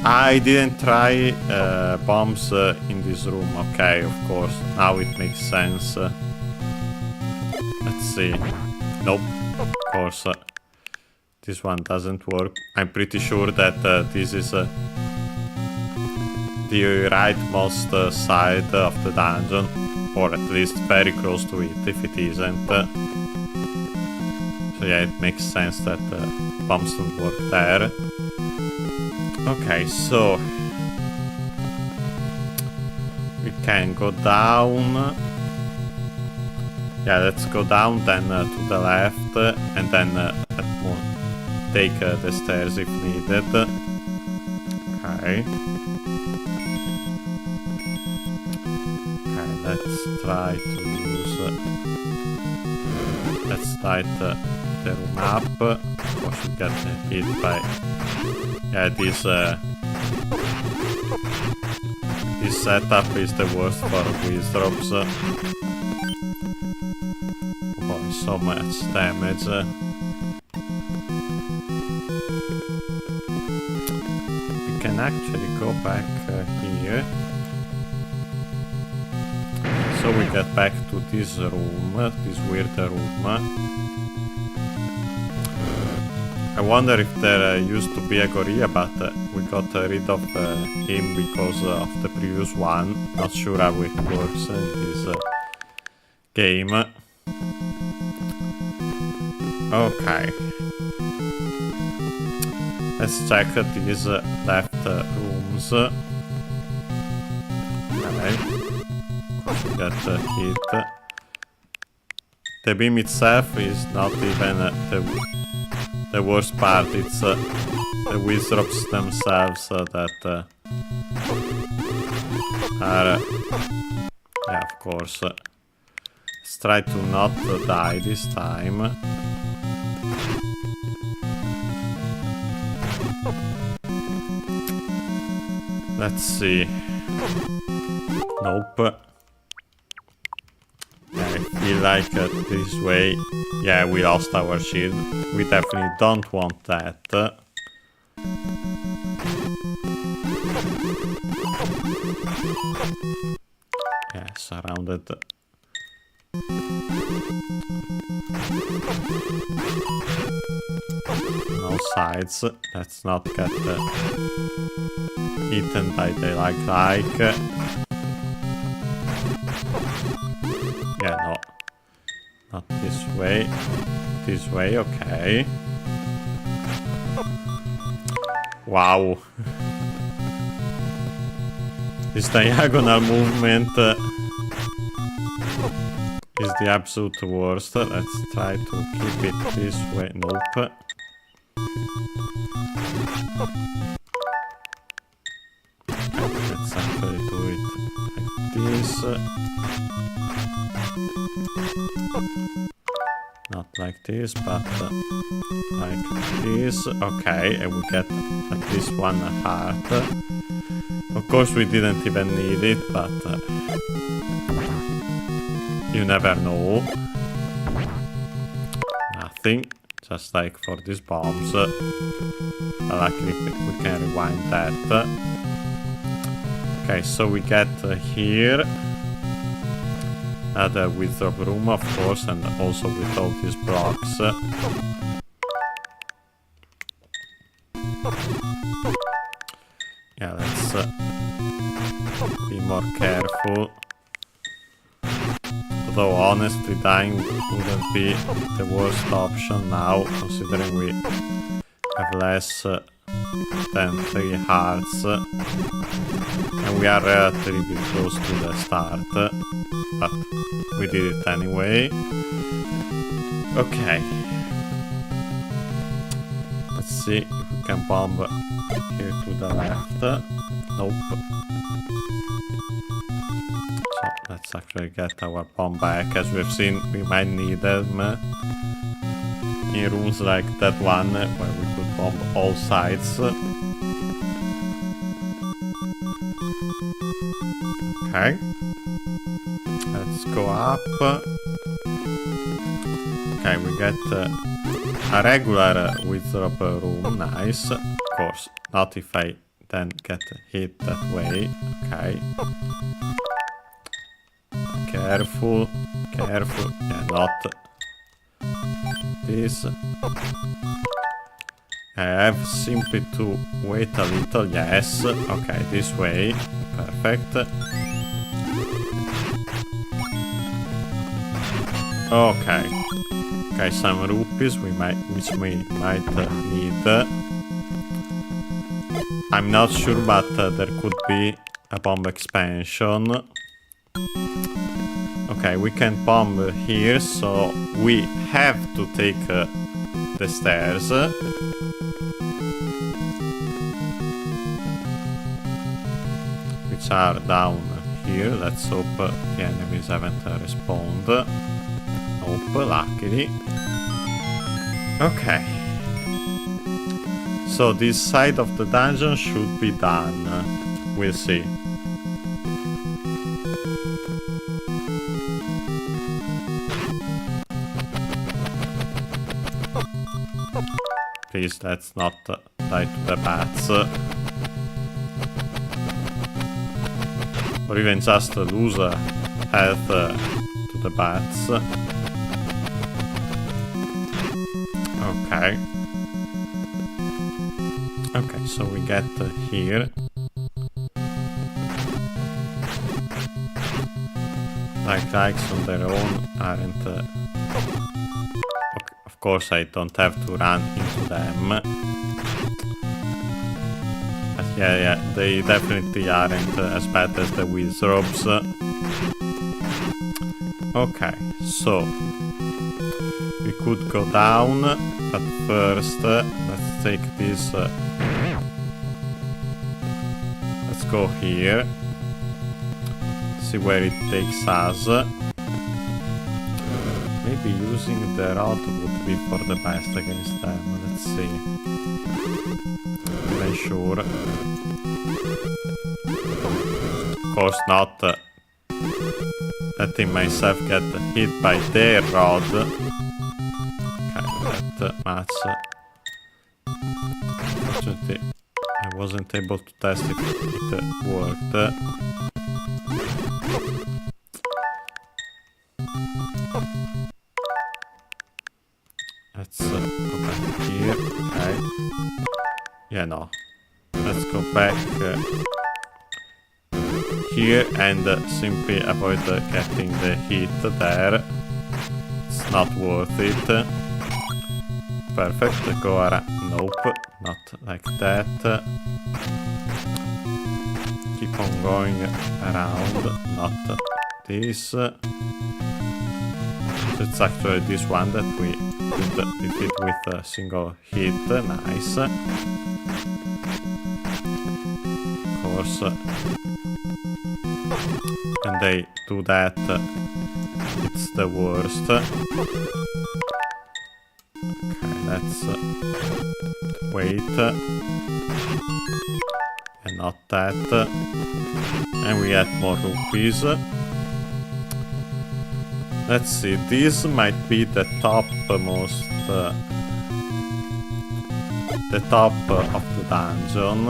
I didn't try bombs in this room. Okay, of course. Now it makes sense. Let's see. Nope. Of course. This one doesn't work. I'm pretty sure that this is the rightmost side of the dungeon. Or at least very close to it, if it isn't. So yeah, it makes sense that bombs don't work there. Okay, so we can go down. Yeah, let's go down, then to the left, and then take the stairs if needed. Okay. Okay, let's try to use. Let's light the room up. Of course, we get hit by. Yeah, this setup is the worst for whiz drops. Oh, so much damage. We can actually go back here. So we get back to this room, this weird room. I wonder if there used to be a gorilla, but we got rid of him because of the previous one. Not sure how it works in this game. Okay. Let's check these left rooms. Okay. Of course we get hit. The beam itself is not even the worst part. It's the whiz drops themselves that are... yeah, of course. Let's try to not die this time. Let's see. Nope. Yeah, I feel like this way... yeah, we lost our shield. We definitely don't want that. Yeah, surrounded. No sides. Let's not get eaten by the like. Yeah, no. Not this way. This way, okay. Wow. This diagonal movement is the absolute worst. Let's try to keep it this way. Nope. Let's actually do it like this. Not like this, but like this. Okay, and we get at least one heart. Of course, we didn't even need it, but you never know. Nothing. Just like for these bombs. Luckily, we can rewind that. Okay, so we get here. The withdraw room, of course, and also with all these blocks. Yeah, let's be more careful. Although honestly, dying wouldn't be the worst option now, considering we have less than 3 hearts. And we are relatively close to the start. But we did it anyway. Okay. Let's see if we can bomb here to the left. Nope. So let's actually get our bomb back. As we've seen, we might need them in rooms like that one where we could bomb all sides. Okay. Let's go up. Okay, we get a regular withdraw room. Nice. Of course, not if I then get hit that way. Okay. Careful. Careful. Yeah, not this. I have simply to wait a little. Yes. Okay, this way. Perfect. Okay. Okay, some rupees which we might need. I'm not sure, but there could be a bomb expansion. Okay, we can bomb here, so we have to take the stairs. Which are down here. Let's hope the enemies haven't respawned. Nope, luckily. Okay. So this side of the dungeon should be done. We'll see. Please, let's not die to the bats. Or even just lose health to the bats. Okay. Okay, so we get here. Likes on their own aren't... Okay, of course I don't have to run into them. But yeah, they definitely aren't as bad as the wizards. Okay, so... we could go down, but first, let's take this... let's go here. See where it takes us. Maybe using the rod would be for the best against them. Let's see. Not sure. Of course not letting myself get hit by their rod. Okay, that much. Unfortunately, I wasn't able to test if it worked. Let's go back here. Okay. Yeah, no. Let's go back here and simply avoid getting the hit there. It's not worth it. Perfect. Go around. Nope, not like that. Keep on going around. Not this. It's actually this one that we could defeat with a single hit. Nice. Of course. When they do that, it's the worst. Okay, let's wait. And not that. And we get more rupees. Let's see, this might be the topmost, the top of the dungeon.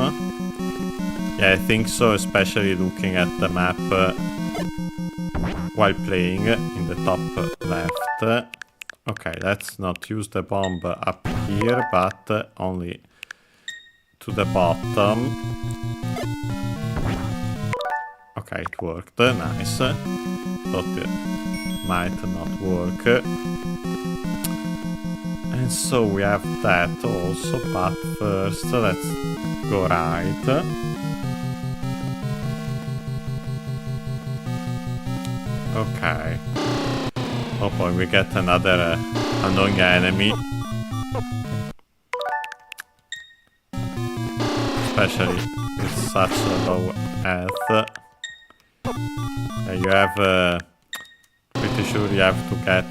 Yeah, I think so, especially looking at the map while playing in the top left. Okay, let's not use the bomb up here, but only to the bottom. Okay, it worked, nice. Thought it might not work. And so we have that also, but first let's go right. Okay. Oh boy, we get another annoying enemy. Especially with such a low health. You have... pretty sure you have to get...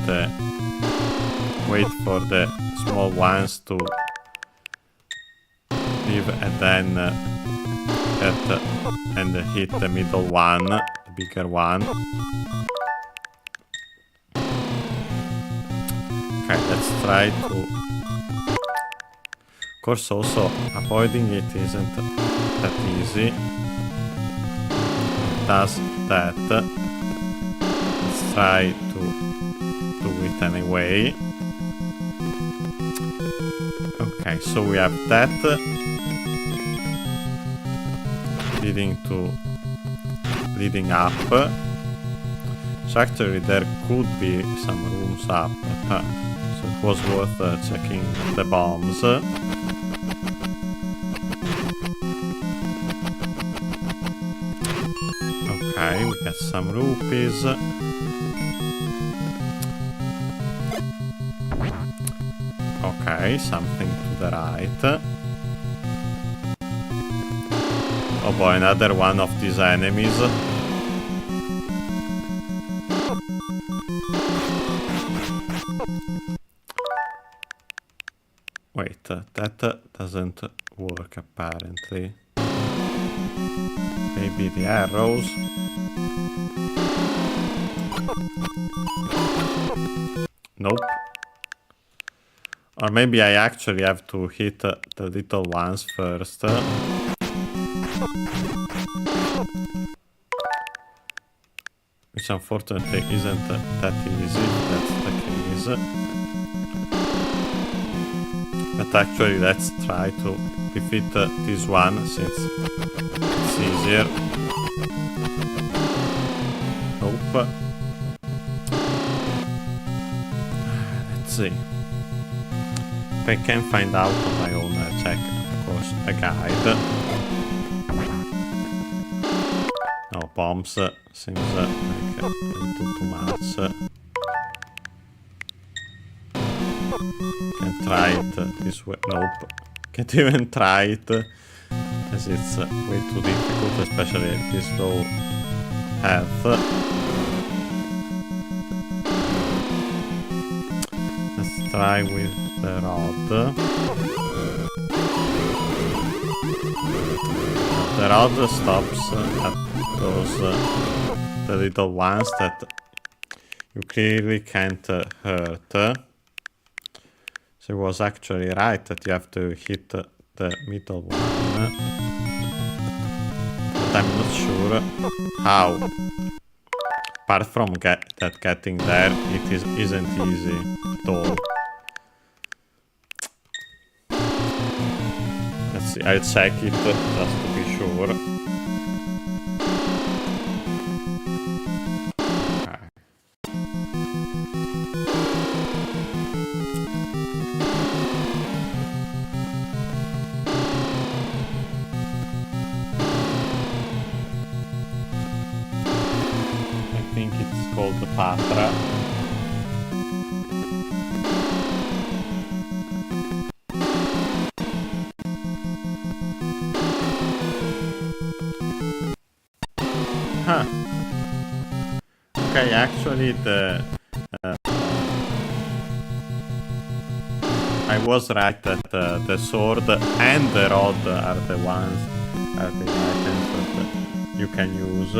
wait for the small ones to leave and then get and hit the middle one, the bigger one. Okay, let's try to... Of course, also avoiding it isn't that easy. It does that. Let's try to do it anyway. Okay, so we have that leading up. So actually there could be some rooms up, so it was worth checking the bombs. Okay, we got some rupees. Okay, something to the right. Oh boy, another one of these enemies. Wait, that doesn't work apparently. Maybe the arrows. Nope. Or maybe I actually have to hit the little ones first. Which unfortunately isn't that easy, that's the case. But actually let's try to defeat this one since it's easier. Nope. Let's see. If I can find out on my own, check, of course, a guide. No, bombs seems like a little too much. Can try it this way. Nope. Can't even try it, as it's way too difficult, especially at this low health. Let's try with the rod. The rod stops at those the little ones that you clearly can't hurt. So it was actually right that you have to hit the middle one. But I'm not sure how. Apart from getting there, it isn't easy at all. Let's see, I'll check it just to be sure. I think it's called the Patra. Huh. Okay, actually the I was right that the sword and the rod are the ones, are the items that you can use.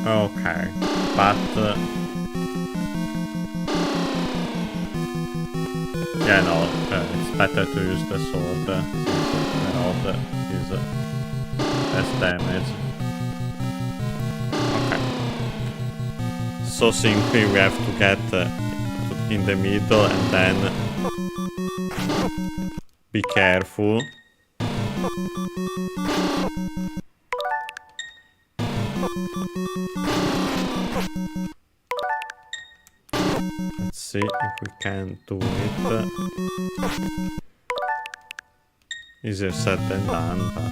Okay, but yeah, no, it's better to use the sword since the rod is less damage. Okay, so simply we have to get in the middle and then be careful. Let's see if we can do it. Easier said than done, but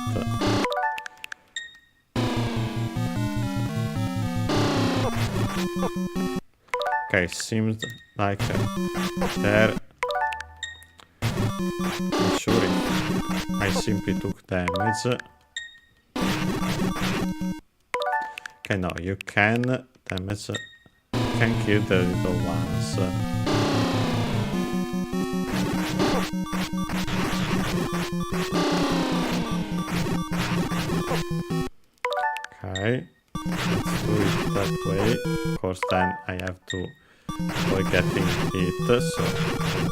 okay, seems like there. I'm sure if I simply took damage. Okay, no, you can damage. You can kill the little ones. Okay, let's do it that way. Of course, then I have to avoid getting hit. So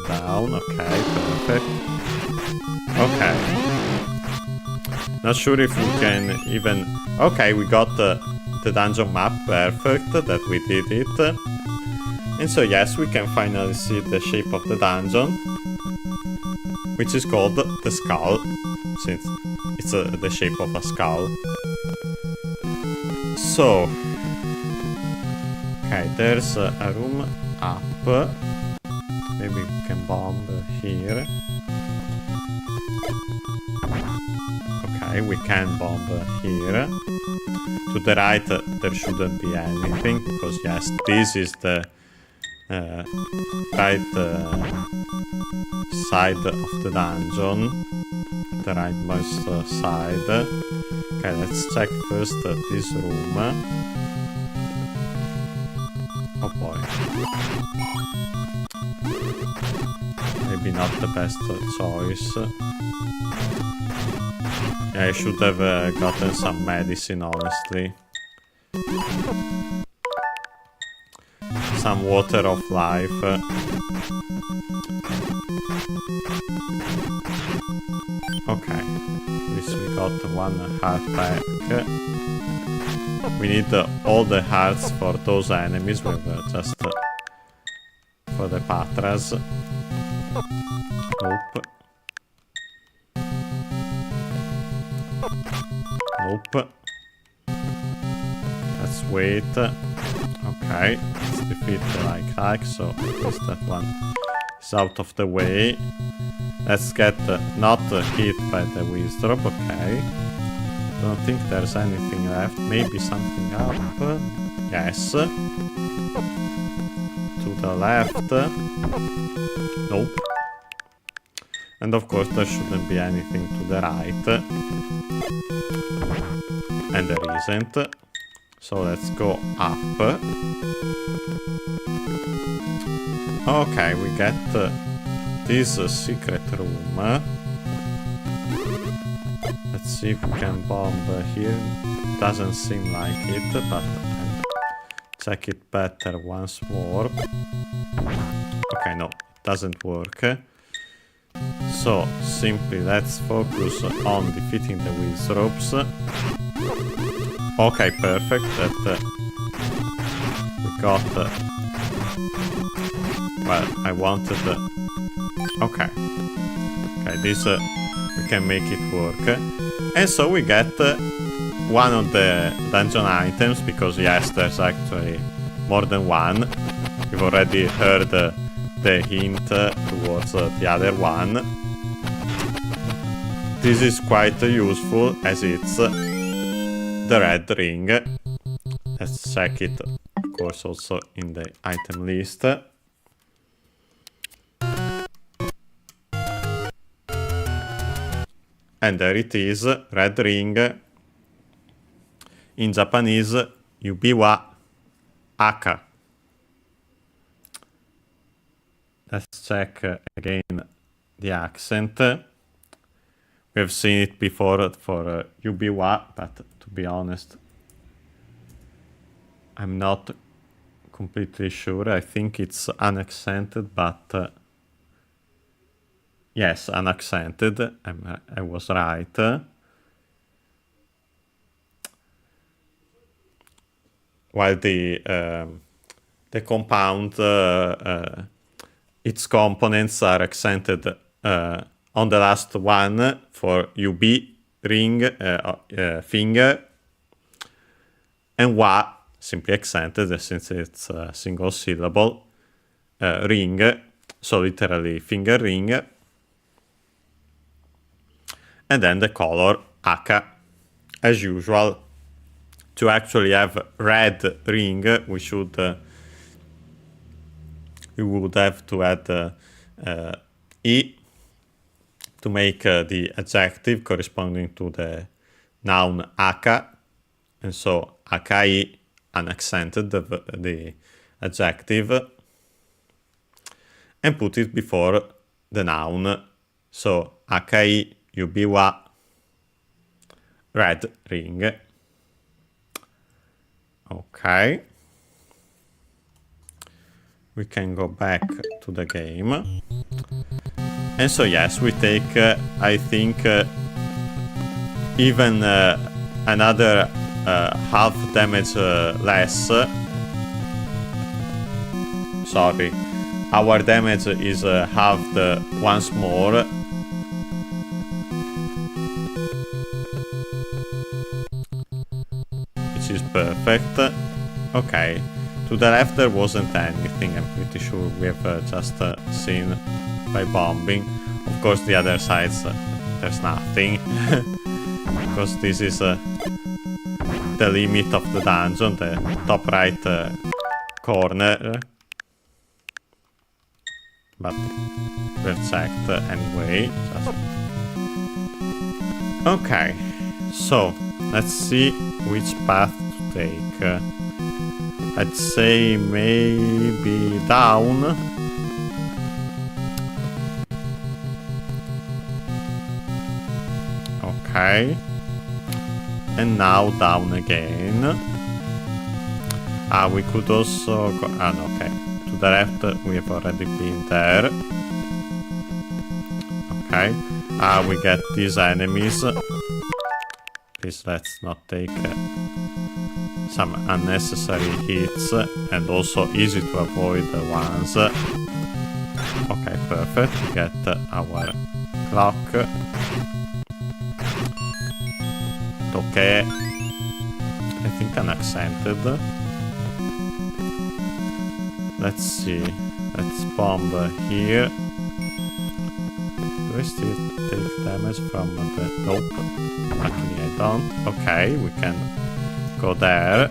down. Okay, perfect. Okay. Not sure if we can even. Okay, we got the dungeon map perfect, that we did it. And so yes, we can finally see the shape of the dungeon, which is called the skull, since it's the shape of a skull. So, okay, there's a room up. Maybe we can bomb here. Okay, we can bomb here. To the right, there shouldn't be anything, because yes, this is the right side of the dungeon, the rightmost side. Okay, let's check first this room. Oh boy. Maybe not the best choice. Yeah, I should have gotten some medicine, honestly. Some water of life. Okay. At least we got one heart back. We need all the hearts for those enemies. We have just for the Patras. Nope. Nope. Let's wait. Okay, let's defeat the like, so at least that one is out of the way. Let's get not hit by the Wheelstrop, okay. Don't think there's anything left. Maybe something up. Yes. To the left. Nope. And of course there shouldn't be anything to the right. And there isn't. So let's go up. Okay, we get this secret room. Let's see if we can bomb here. Doesn't seem like it, but I'll check it better once more. Okay, no, it doesn't work. So, simply let's focus on defeating the Wheelstropes. Okay, perfect. That we got. Well, I wanted. Okay. Okay, this we can make it work. And so we get one of the dungeon items, because yes, there's actually more than one. We've already heard the hint towards the other one. This is quite useful, as it's the red ring. Let's check it. Of course also in the item list. And there it is, red ring. In Japanese, yubi wa aka. Let's check again the accent. We have seen it before for yubi wa, but to be honest, I'm not completely sure. I think it's unaccented, but yes, unaccented. I was right. While the compound, its components are accented on the last one for UB, ring, finger, and wa, simply accented since it's a single syllable, ring, so literally finger ring. And then the color aka. As usual, to actually have red ring, we would have to add e to make the adjective corresponding to the noun aka, and so akai unaccented, the adjective, and put it before the noun. So akai yubi wa red ring. Okay. We can go back to the game. And so yes, we take, I think, even another half damage less. Sorry, our damage is halved once more. Which is perfect. Okay. To the left there wasn't anything, I'm pretty sure we have just seen by bombing. Of course the other sides there's nothing, because this is the limit of the dungeon, the top right corner. But we've checked anyway. Okay, so let's see which path to take. I'd say maybe down. Okay. And now down again. We could also go... no, okay. To the left, we have already been there. Okay. We get these enemies. Please, let's not take... some unnecessary hits, and also easy to avoid ones. Okay, perfect. We get our clock. Okay. I think unaccented. Let's see. Let's bomb here. Do I still take damage from the... Nope. Luckily I don't. Okay, we can go there.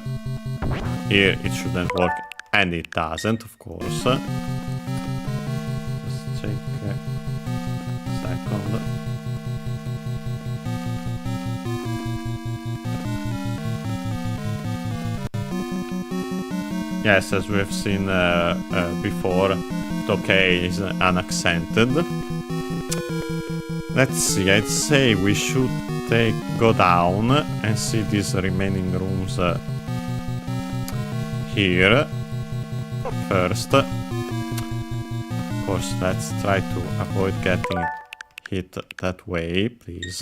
Here it shouldn't work, and it doesn't, of course. Just check a second. Yes, as we've seen before, Tokei is unaccented. Let's see, I'd say we should go down and see these remaining rooms here first. Of course, let's try to avoid getting hit that way, please.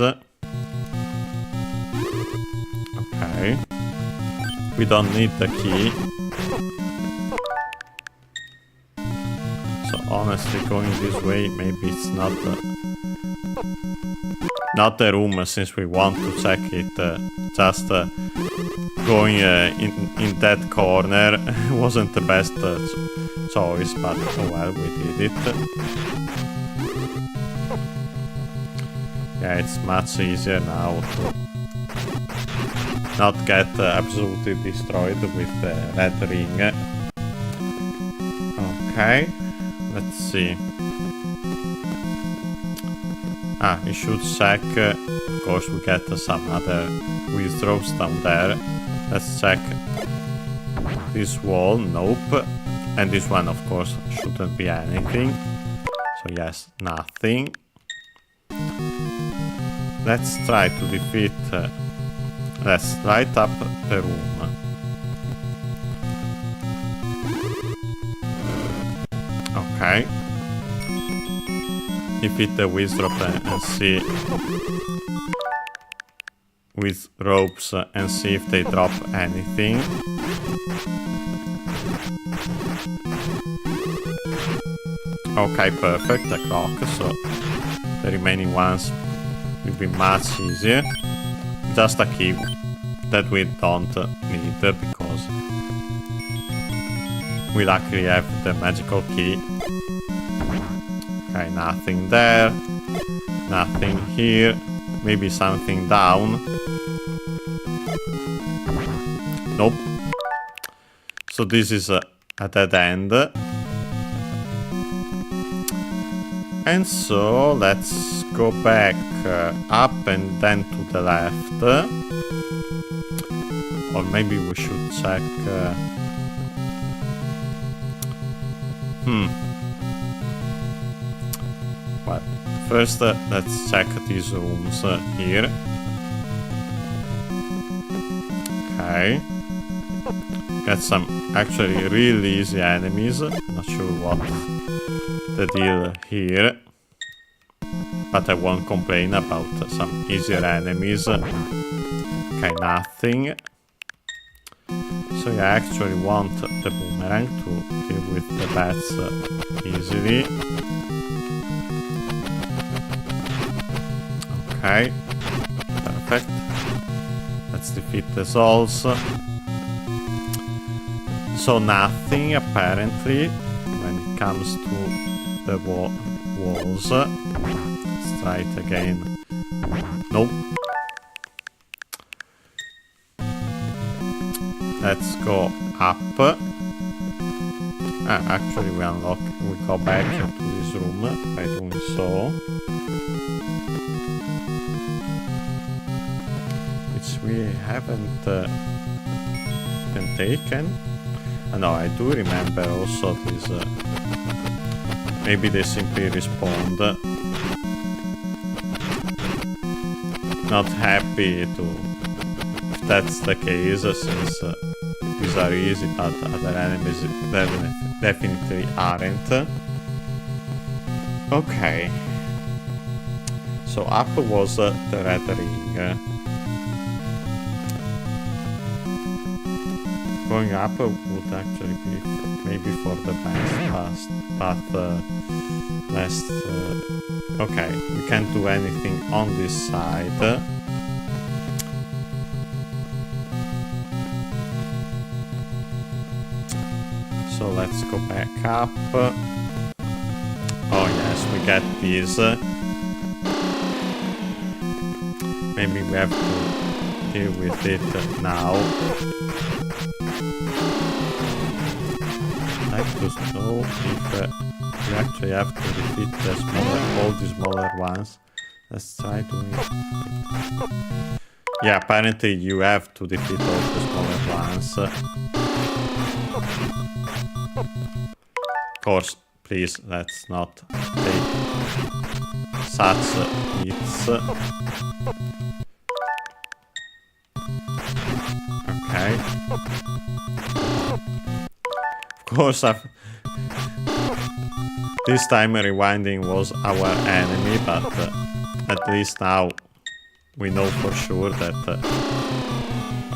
Okay. We don't need the key. So honestly, going this way, maybe it's not the room, since we want to check it. Just going in that corner wasn't the best choice, but oh well, we did it. Yeah, it's much easier now to not get absolutely destroyed with the red ring. Okay, let's see. We should check. Of course, we get some other withdraws down there. Let's check this wall. Nope. And this one, of course, shouldn't be anything. So yes, nothing. Let's try to defeat... let's light up the room. Okay. Defeat the wizard and see... with ropes and see if they drop anything. Okay, perfect, the clock, so the remaining ones will be much easier. Just a key that we don't need because we luckily have the magical key. Okay, nothing there, nothing here, maybe something down. Nope. So this is a dead end. And so let's go back up and then to the left. Or maybe we should check... Well, first let's check these rooms here. Okay. Got some actually really easy enemies. Not sure what the deal here, but I won't complain about some easier enemies. Okay, nothing. So I actually want the boomerang to deal with the bats easily. Okay, perfect. Let's defeat the souls. So nothing apparently when it comes to the walls. Let's try it again. Nope. Let's go up. Actually we go back to this room by doing so. Which we haven't been taken. No, I do remember also this... maybe they simply respawned. Not happy to... if that's the case, since these are easy, but other enemies definitely aren't. Okay. So up was the red ring. Going up would actually be maybe for the best path, last... okay, we can't do anything on this side. So let's go back up. Oh yes, we get these. Maybe we have to deal with it now. I'd like to know if you actually have to defeat all the smaller ones. Let's try doing it. Yeah, apparently you have to defeat all the smaller ones. Of course, please, let's not take such hits. Okay. Of course, this time rewinding was our enemy, but at least now we know for sure that...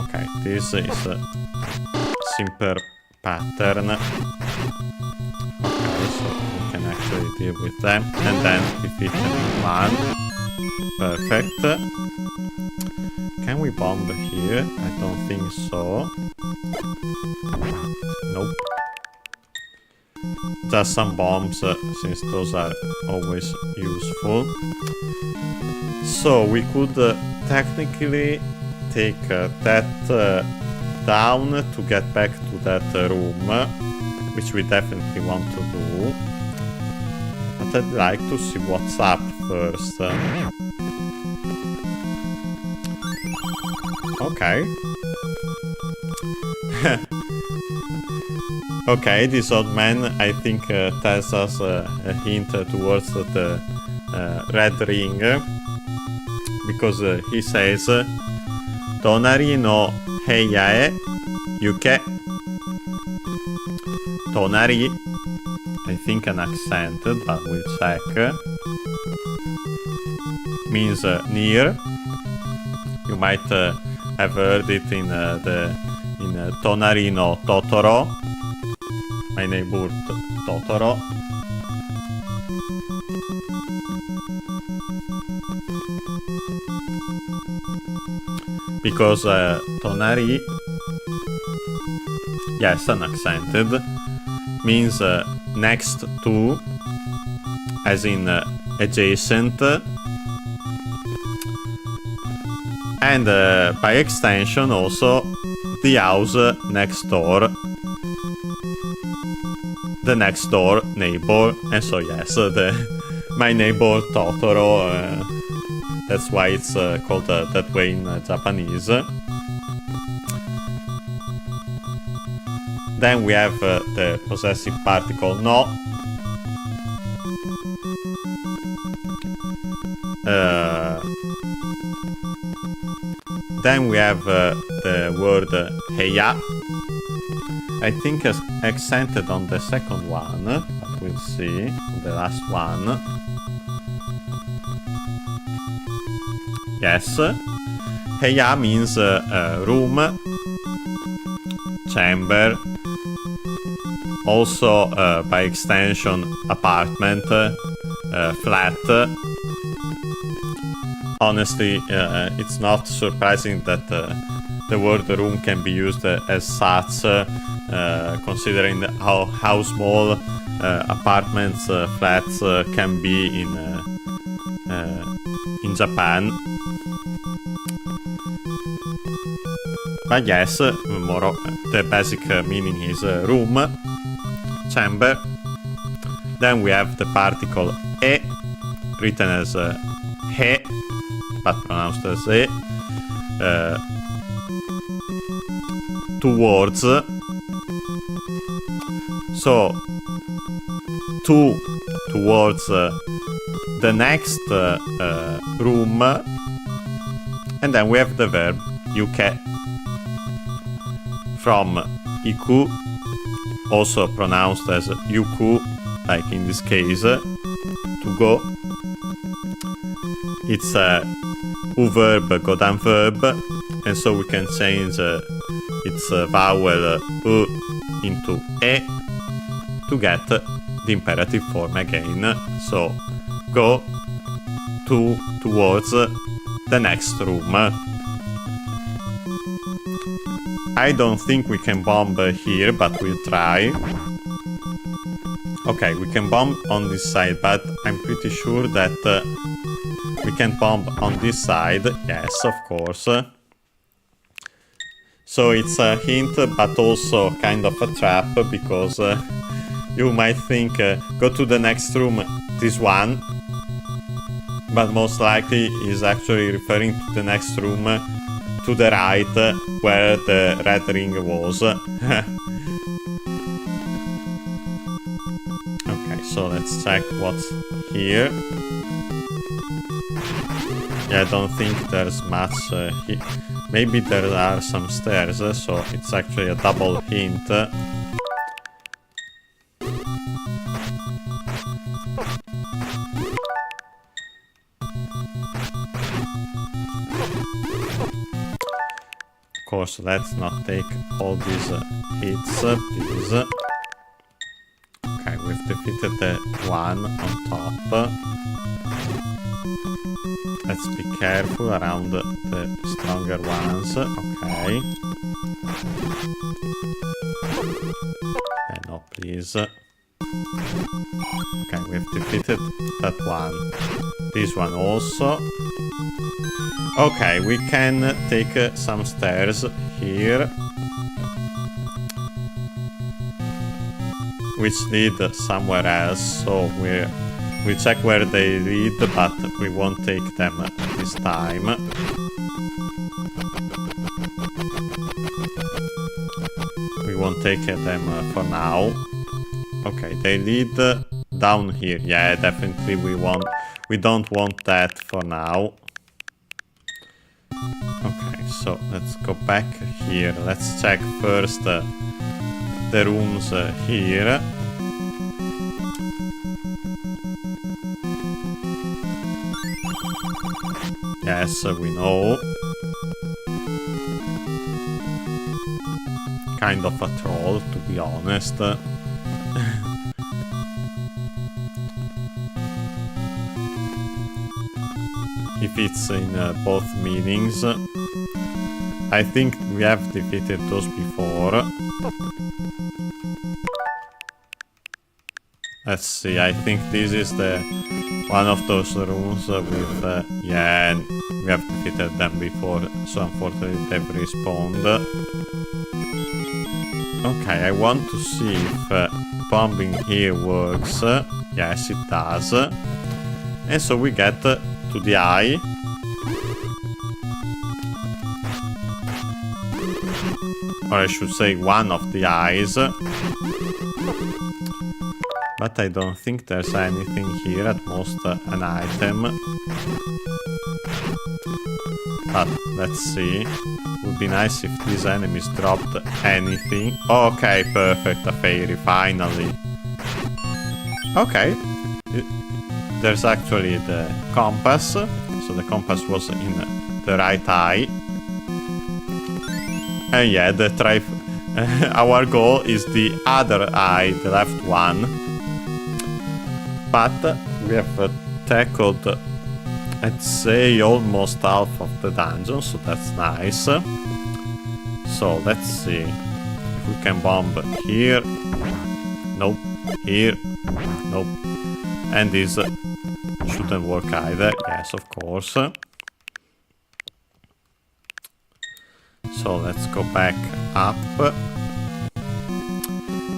okay, this is a simpler pattern. Okay, so we can actually deal with them and then defeat them in one. Perfect. Can we bomb here? I don't think so. Nope. Just some bombs, since those are always useful. So we could technically take that down to get back to that room, which we definitely want to do. But I'd like to see what's up first. Okay. Okay, this old man, I think, tells us a hint towards the red ring, because he says, Tonari no heia e yuke. Tonari, I think an accent, but we'll check. Means near. You might have heard it in Tonari no Totoro. My neighbor Totoro. Because Tonari, yes, an accented, means next to, as in adjacent, and by extension also the house next door, the next door neighbor. And so yes, my neighbor Totoro, that's why it's called that way in Japanese. Then we have the possessive particle no. Then we have the word heia. I think accented on the second one, but we'll see on the last one. Yes, heia means room, chamber, also by extension apartment, flat. Honestly, it's not surprising that the word room can be used as such, considering how small apartments, flats can be in Japan. But yes, the basic meaning is room, chamber. Then we have the particle e, written as he, but pronounced as e. Towards. So, towards the next room. And then we have the verb yuke, from iku, also pronounced as yuku, like in this case, to go. It's a u verb, godan verb, and so we can change its vowel u into e to get the imperative form again. So, go towards the next room. I don't think we can bomb here, but we'll try. Okay, we can bomb on this side, but I'm pretty sure that we can bomb on this side. Yes, of course. So it's a hint, but also kind of a trap, because you might think, go to the next room, this one. But most likely is actually referring to the next room to the right, where the red ring was. Okay, so let's check what's here. Yeah, I don't think there's much here. Maybe there are some stairs, so it's actually a double hint. Of course, let's not take all these hits, please. Okay, we've defeated the one on top. Let's be careful around the stronger ones. Okay. No, please. Okay, we've defeated that one. This one also. Okay, we can take some stairs here, which lead somewhere else. So we check where they lead, but we won't take them this time. We won't take them for now. Okay, they lead down here. Yeah, definitely we don't want that for now. Okay, so let's go back here. Let's check first the rooms here. Yes, we know. Kind of a troll, to be honest. If it's in both meanings. I think we have defeated those before. Let's see, I think this is the one of those rooms with... yeah, and we have defeated them before, so unfortunately they've respawned. Okay, I want to see if bombing here works. Yes, it does. And so we get to the eye. Or I should say one of the eyes. But I don't think there's anything here, at most an item. But let's see. Would be nice if these enemies dropped anything. Okay, perfect, a fairy, finally. Okay. There's actually the compass. So the compass was in the right eye. And yeah, our goal is the other eye, the left one. But we have tackled, I'd say, almost half of the dungeon, so that's nice. So let's see if we can bomb here. Nope. Here. Nope. And this shouldn't work either. Yes, of course. So let's go back up.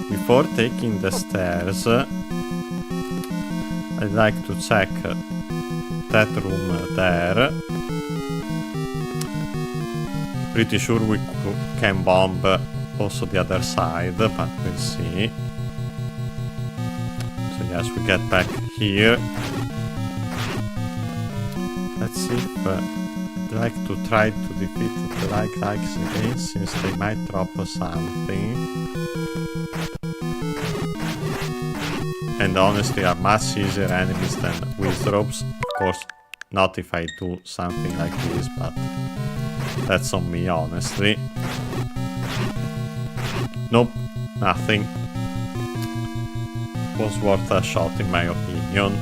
Before taking the stairs, I'd like to check that room there. Pretty sure we can bomb also the other side, but we'll see. So yes, we get back here. Let's see if I'd like to try to defeat the like-likes again, since they might drop something. And honestly are much easier enemies than wizards. Of course, not if I do something like this, but that's on me, honestly. Nope, nothing. Was worth a shot in my opinion.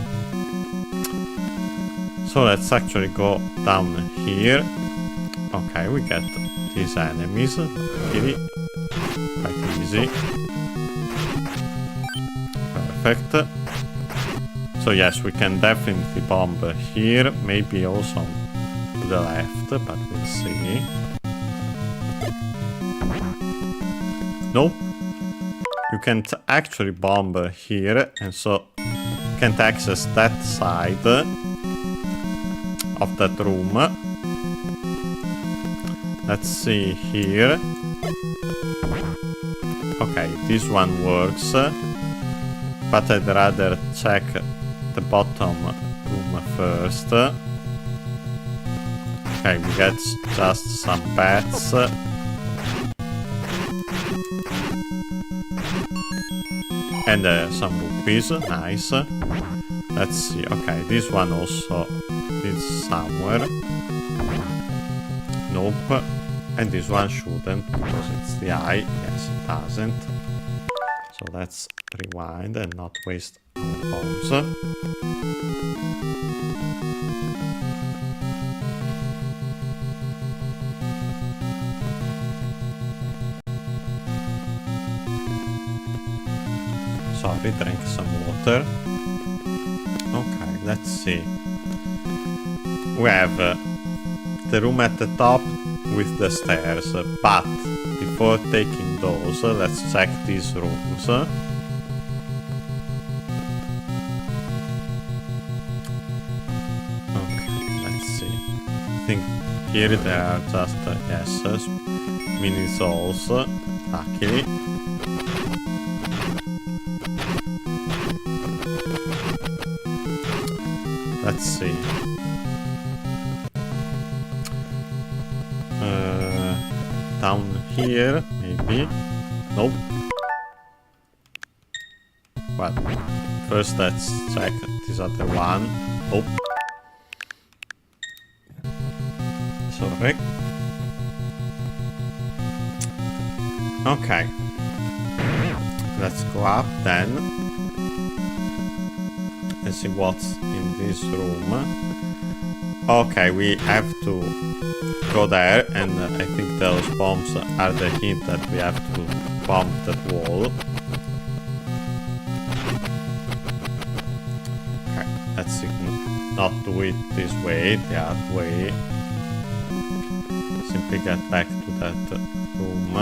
So let's actually go down here. Okay, we get these enemies. Really quite easy. Perfect. So yes, we can definitely bomb here, maybe also to the left, but we'll see. Nope. You can't actually bomb here, and so you can't access that side of that room. Let's see here. Okay, this one works. But I'd rather check the bottom room first. Okay, we get just some bats. And some rupees, nice. Let's see, okay, this one also is somewhere. Nope. And this one shouldn't, because it's the eye. Yes, it doesn't. So let's rewind and not waste our bombs. So sorry, drink some water. Okay, let's see. We have the room at the top with the stairs, but before taking those, let's check these rooms. I think here there are just yes, mini souls, luckily. Let's see. Down here, maybe. Nope. Well, first let's check this other one. Nope. Sorry. Okay. Let's go up then. And see what's in this room. Okay, we have to go there, and I think those bombs are the hint that we have to bomb that wall. Okay, let's not do it this way, the other way. Simply get back to that room.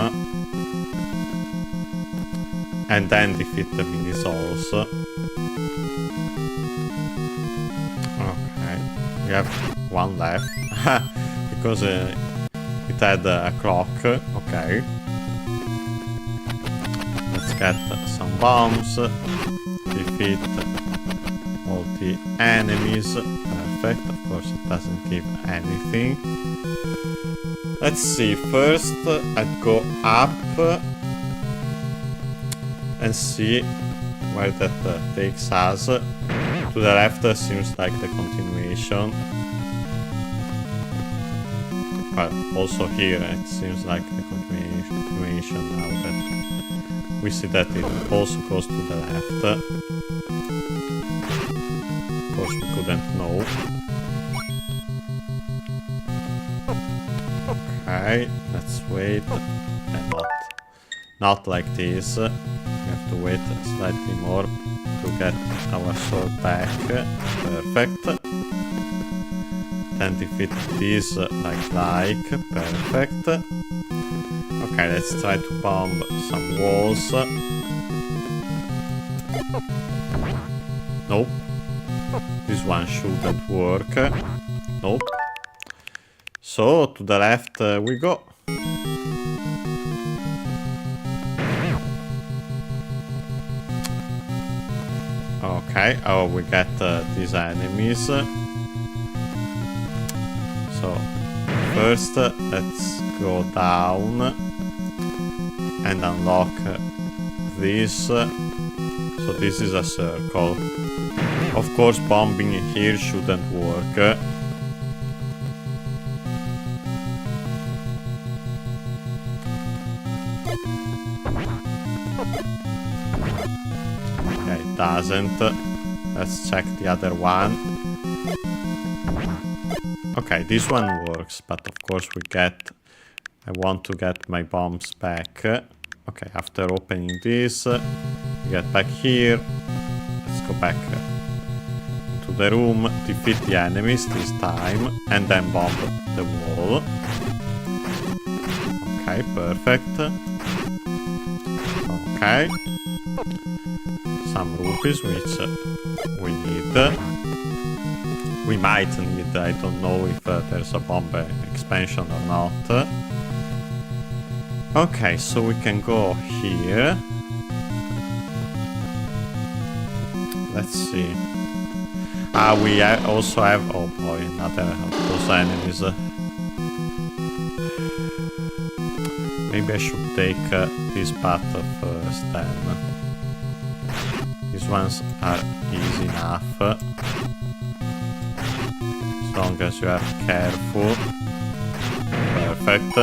And then defeat the mini souls. Okay, we have one left. Because it had a clock. Okay. Let's get some bombs. Defeat all the enemies. Perfect. Of course, it doesn't give anything. Let's see. First, I'd go up and see where that takes us. To the left seems like the continuation. But also here it seems like the continuation now that we see that it also goes to the left. Of course we couldn't know. Okay, let's wait. And not like this. We have to wait slightly more to get our sword back. Perfect. And defeat this like, perfect. Okay, let's try to bomb some walls. Nope. This one shouldn't work. Nope. So, to the left we go. Okay, oh, we get these enemies. So, first let's go down and unlock this. So this is a circle. Of course, bombing here shouldn't work. Okay, it doesn't. Let's check the other one. Okay, this one works, but of course I want to get my bombs back. Okay, after opening this, we get back here. Let's go back into the room, defeat the enemies this time, and then bomb the wall. Okay, perfect. Okay. Some rupees, which we need. We might need, I don't know if there's a bomb expansion or not. Okay, so we can go here. Let's see. We also have, oh boy, another of those enemies. Maybe I should take this path first then. These ones are easy enough. As long as you are careful. Perfect.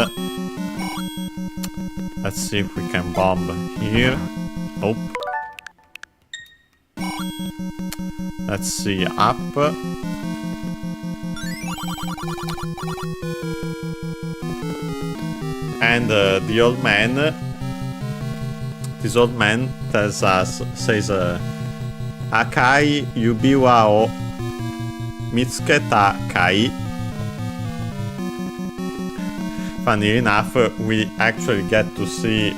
Let's see if we can bomb here. Nope. Let's see up. And the old man this old man says, Akai yubiwa o mitsuketa kai. Funny enough, we actually get to see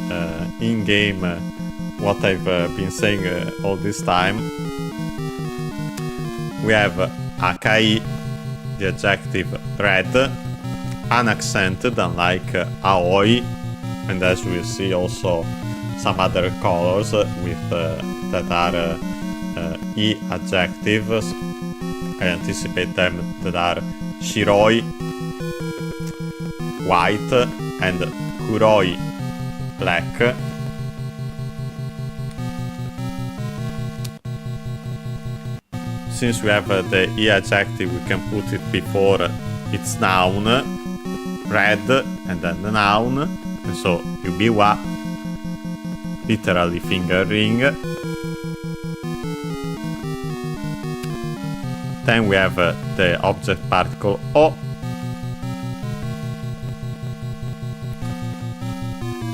in-game what I've been saying all this time. We have Akai, the adjective red, unaccented, unlike Aoi, and as we'll see also some other colors with that are E adjectives. I anticipate them that are Shiroi, white, and Kuroi, black. Since we have the E adjective, we can put it before its noun, red, and then the noun, and so yubiwa, literally finger ring. Then we have the object particle o,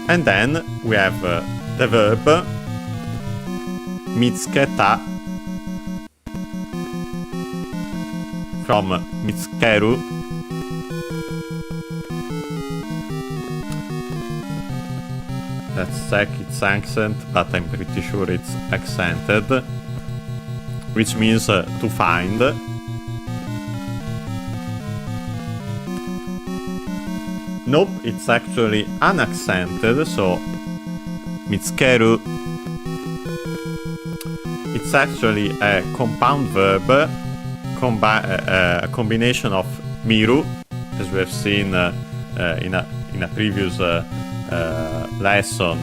and then we have the verb mitsuketa, from mitsukeru. Let's check its accent, but I'm pretty sure it's accented, which means to find. Nope, it's actually unaccented, so mitsukeru. It's actually a compound verb, a combination of miru, as we have seen in a previous lesson.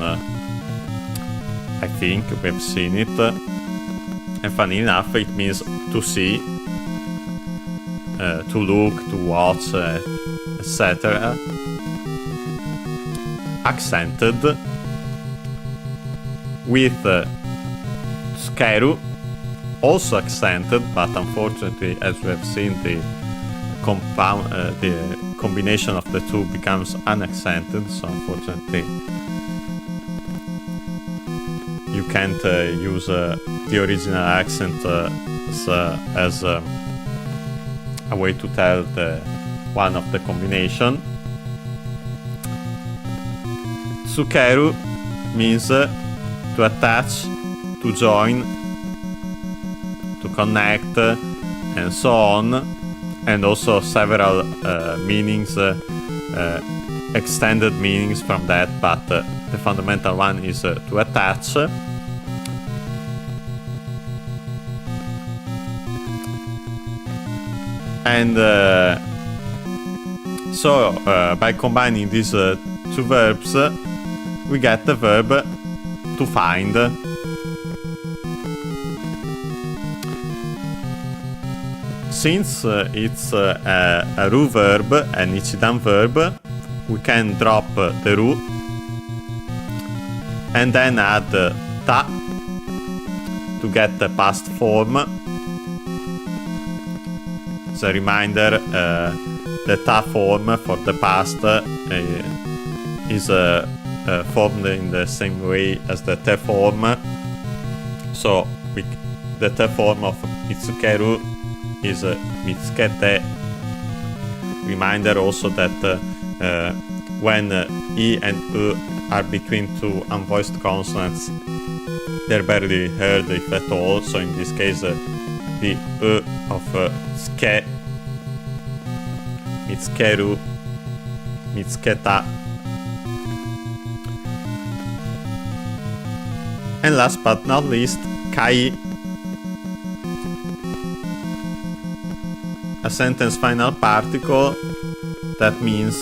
I think we have seen it, and funny enough, it means to see, to look, to watch, etc. Accented with skeru, also accented, but unfortunately, as we have seen, the combination of the two becomes unaccented, so unfortunately you can't use the original accent as a way to tell the one of the combination. Tsukeru means to attach, to join, to connect, and so on, and also several meanings, extended meanings from that, but the fundamental one is to attach. And so by combining these two verbs, we get the verb to find. Since it's a ru verb, an ichidan verb, we can drop the ru and then add ta to get the past form. As a reminder, the ta form for the past is formed in the same way as the te form. So the te form of mitsukeru is mitsukete. Reminder also that when e and u are between two unvoiced consonants, they're barely heard if at all. So in this case, the u of ske, mitsukeru, mitsuketa. And last but not least, kai, a sentence final particle that means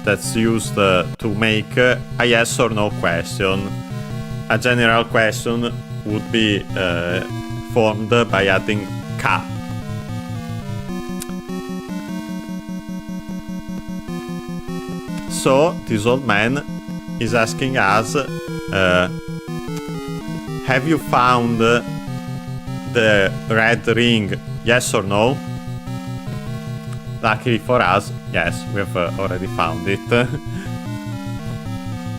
that's used to make a yes or no question. A general question would be formed by adding ka. So this old man is asking us, have you found the red ring, yes or no? Luckily for us, yes, we have already found it.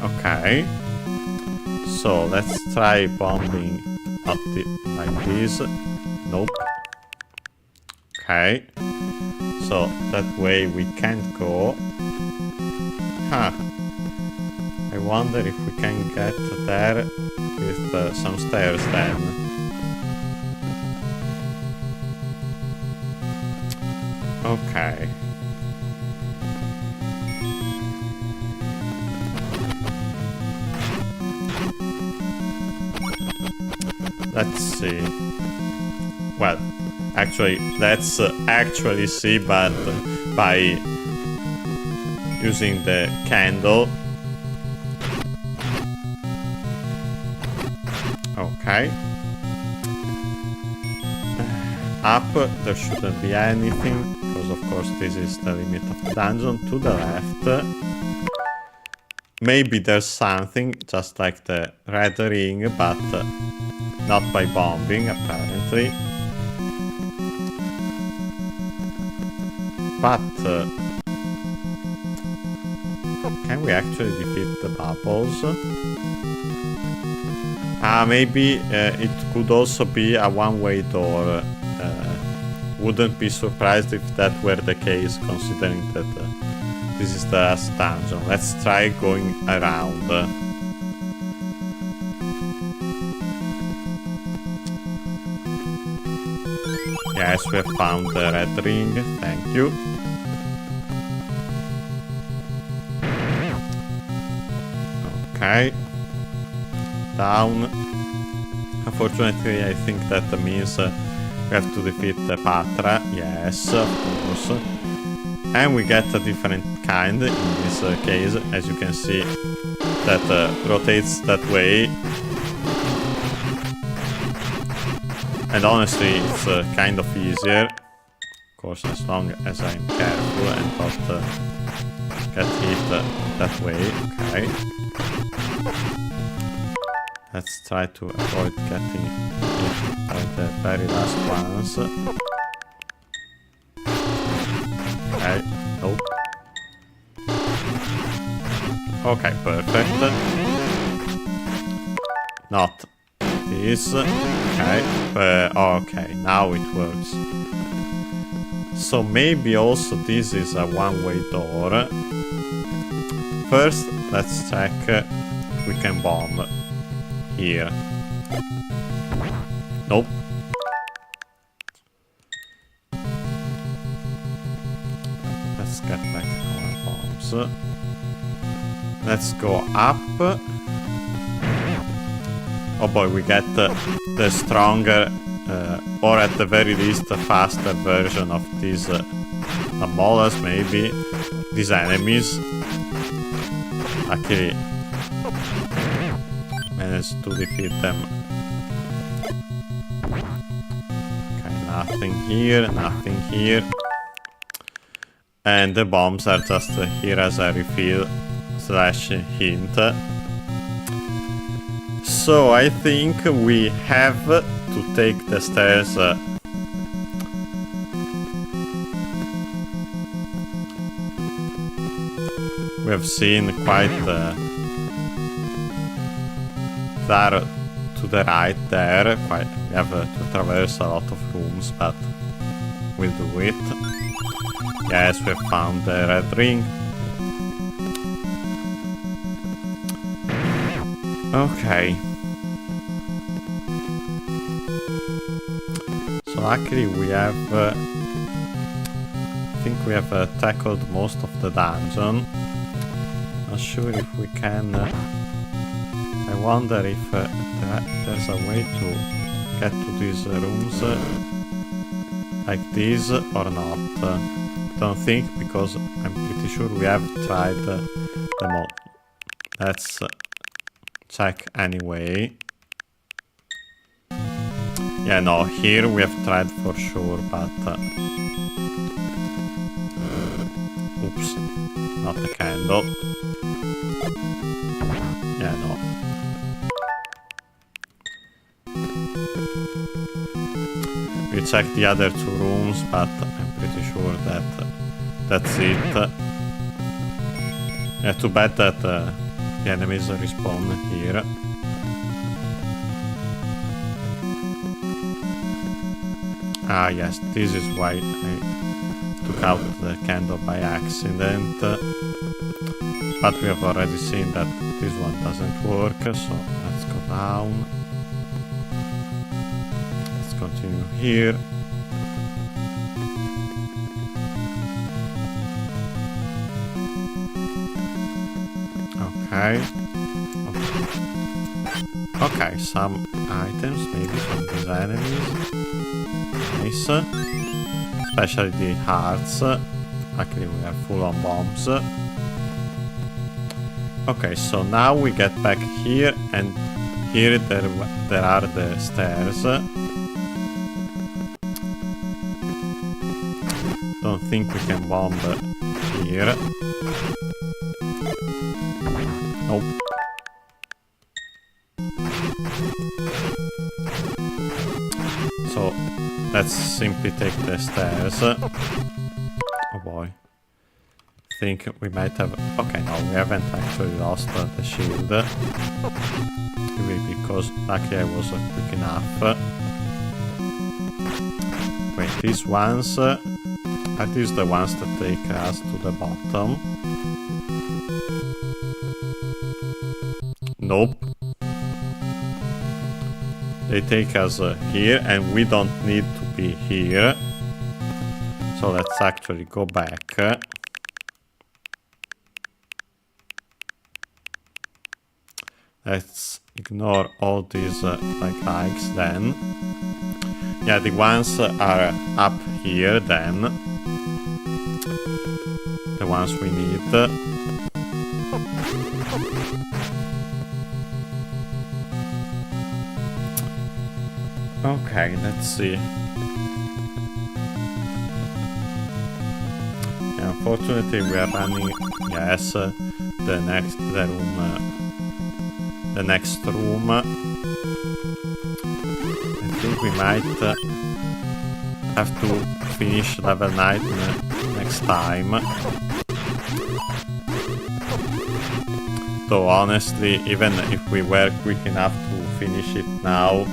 Okay. So let's try bombing like this. Nope. Okay. So that way we can't go. Huh. I wonder if we can get there with some stairs then. Okay. Let's see. Well, actually, let's actually see, but by using the candle. Okay. Up, there shouldn't be anything, because of course this is the limit of the dungeon. To the left, maybe there's something, just like the red ring, but not by bombing, apparently. But can we actually defeat the bubbles? Maybe it could also be a one-way door. Wouldn't be surprised if that were the case, considering that this is the last dungeon. Let's try going around. Yes, we have found the red ring. Thank you. Okay. Down. Unfortunately, I think that means we have to defeat the Patra. Yes, of course. And we get a different kind in this case. As you can see, that rotates that way. And honestly, it's kind of easier. Of course, as long as I'm careful and not get hit that way. Okay. Let's try to avoid getting hit by the very last ones. Okay, nope. Okay, perfect. Not this. Okay, okay, now it works. So maybe also this is a one-way door. First, let's check if we can bomb here. Nope. Let's get back our bombs. Let's go up. Oh boy, we get the stronger, or at the very least a faster version of these Amolas, maybe. These enemies. Actually, managed to defeat them. Okay, nothing here, nothing here. And the bombs are just here as a refill slash hint. So I think we have to take the stairs we have seen quite far to the right there. We have to traverse a lot of rooms, but we'll do it. Yes, we have found the red ring. Okay. So luckily we have I think we have tackled most of the dungeon. Not sure if we can I wonder if there's a way to get to these rooms like this or not. Don't think, because I'm pretty sure we have tried them all. Let's check anyway. Yeah, no, here we have tried for sure, but oops, not the candle. Yeah, no. We checked the other two rooms, but I'm pretty sure that that's it. Yeah, too bad that the enemies respawn here. Ah yes, this is why I took out the candle by accident. But we have already seen that this one doesn't work, so let's go down. Let's continue here. Okay. Okay, some items, maybe from these enemies. Nice. Especially the hearts. Luckily we are full on bombs. Okay, so now we get back here, and here there are the stairs. Don't think we can bomb here. Nope. So let's simply take the stairs. Oh boy. Think we might have... Okay, no, we haven't actually lost the shield. Maybe because luckily I was quick enough. Wait, these ones... are these the ones that take us to the bottom? Nope. They take us here, and we don't need to be here. So let's actually go back. Let's ignore all these likes then. Yeah, the ones are up here then. The ones we need. Okay, let's see. Yeah, unfortunately we are running, yes, the next room. I think we might have to finish level 9 next time. Though honestly, even if we were quick enough to finish it now,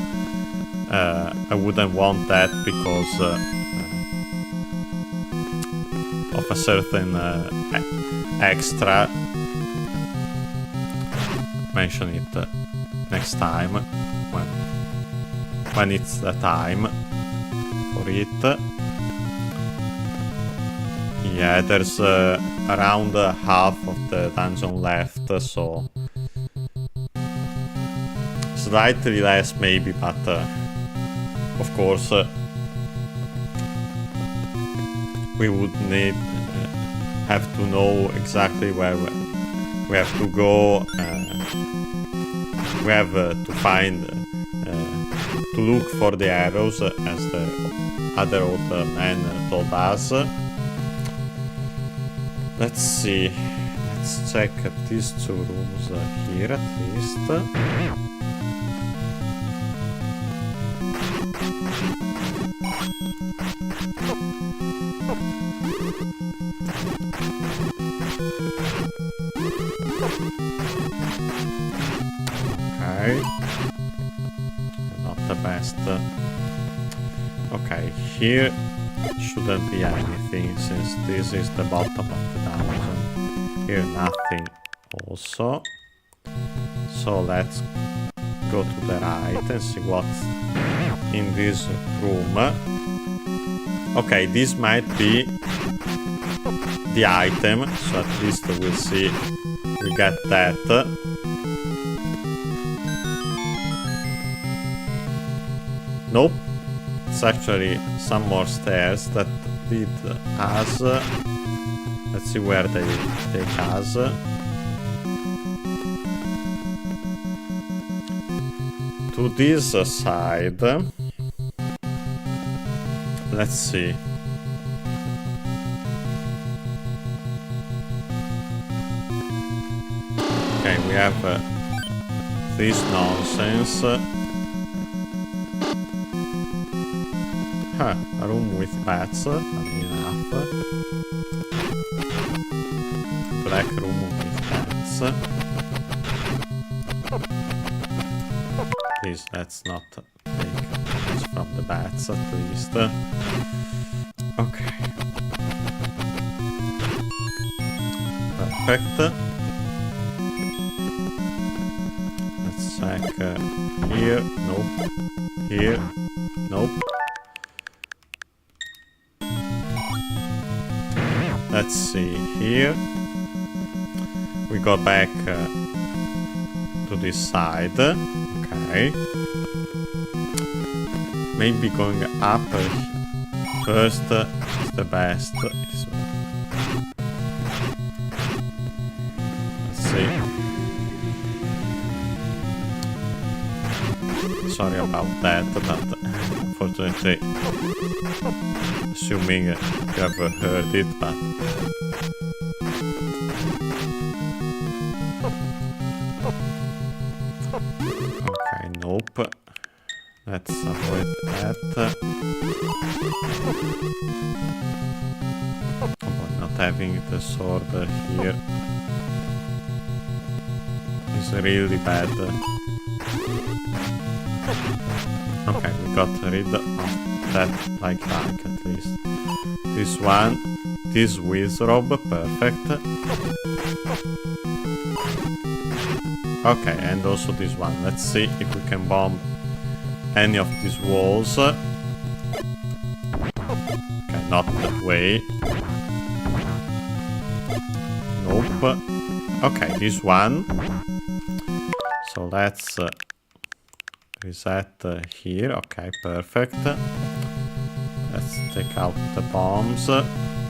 I wouldn't want that because of a certain extra. Mention it next time when it's the time for it. Yeah, there's around half of the dungeon left, so slightly less maybe, but of course we would have to know exactly where we have to go. We have to find, to look for the arrows, as the other old man told us. Let's see. Let's check these two rooms here at least. Okay. Not the best. Okay, here shouldn't be anything since this is the bottom of the dungeon. Here nothing also. So let's go to the right and see what's in this room. Okay, this might be the item, so at least we'll see we get that. Nope, it's actually some more stairs that lead us. Let's see where they take us. To this side. Let's see. Okay, we have this nonsense. Huh, a room with bats, funny enough. Black room with bats. Please, let's not take this from the bats at least. Okay. Perfect. Let's check here. Nope. Here. Nope. Let's see here. We go back to this side. Okay. Maybe going up first is the best. Let's see. Sorry about that, but unfortunately, assuming you have heard it, but okay, nope. Let's avoid that. Not having the sword here is really bad. Okay, we got rid of that like at least. This one, this wizrobe, perfect. Okay, and also this one. Let's see if we can bomb any of these walls. Okay, not that way. Nope. Okay, this one. So let's reset here. Okay, perfect. Let's take out the bombs.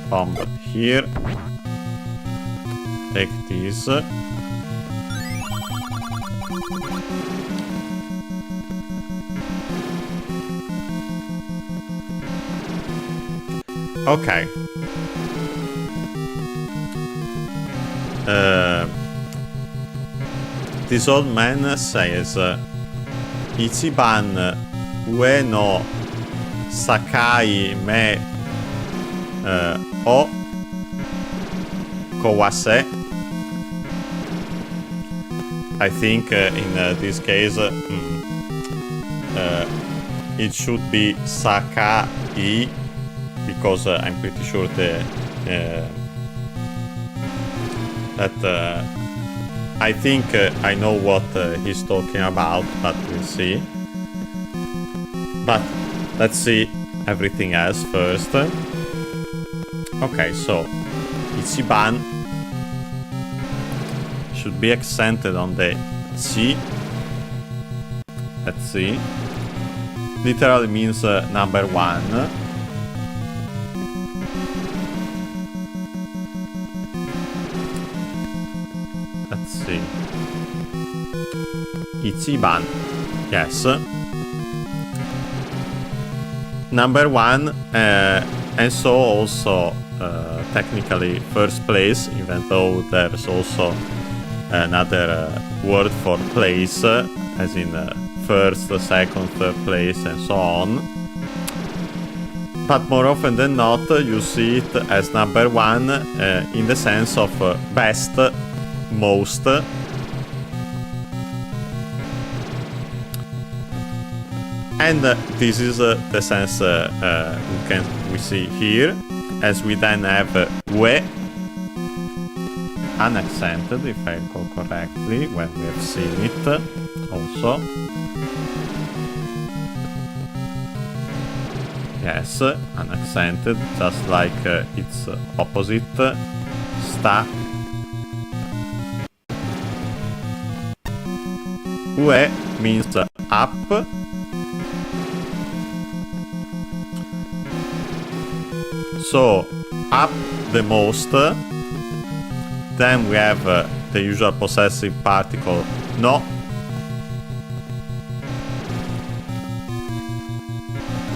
Bomb here. Take these. Okay. This old man says, Ichiban ue no sakai me o kowase. I think in this case it should be sakai, because I'm pretty sure that I think I know what he's talking about, but we'll see. But let's see everything else first. Okay, so Ichiban should be accented on the chi. Let's see. Literally means number one. Let's see. Ichiban. Yes. Number one, and so also technically first place, even though there's also another word for place, as in first, second, third place, and so on. But more often than not, you see it as number one in the sense of best, most. And this is the sense we see here, as we then have we unaccented, if I recall correctly, when we have seen it also. Yes, unaccented, just like its opposite, sta. Ue means up. So, up the most. Then we have the usual possessive particle no.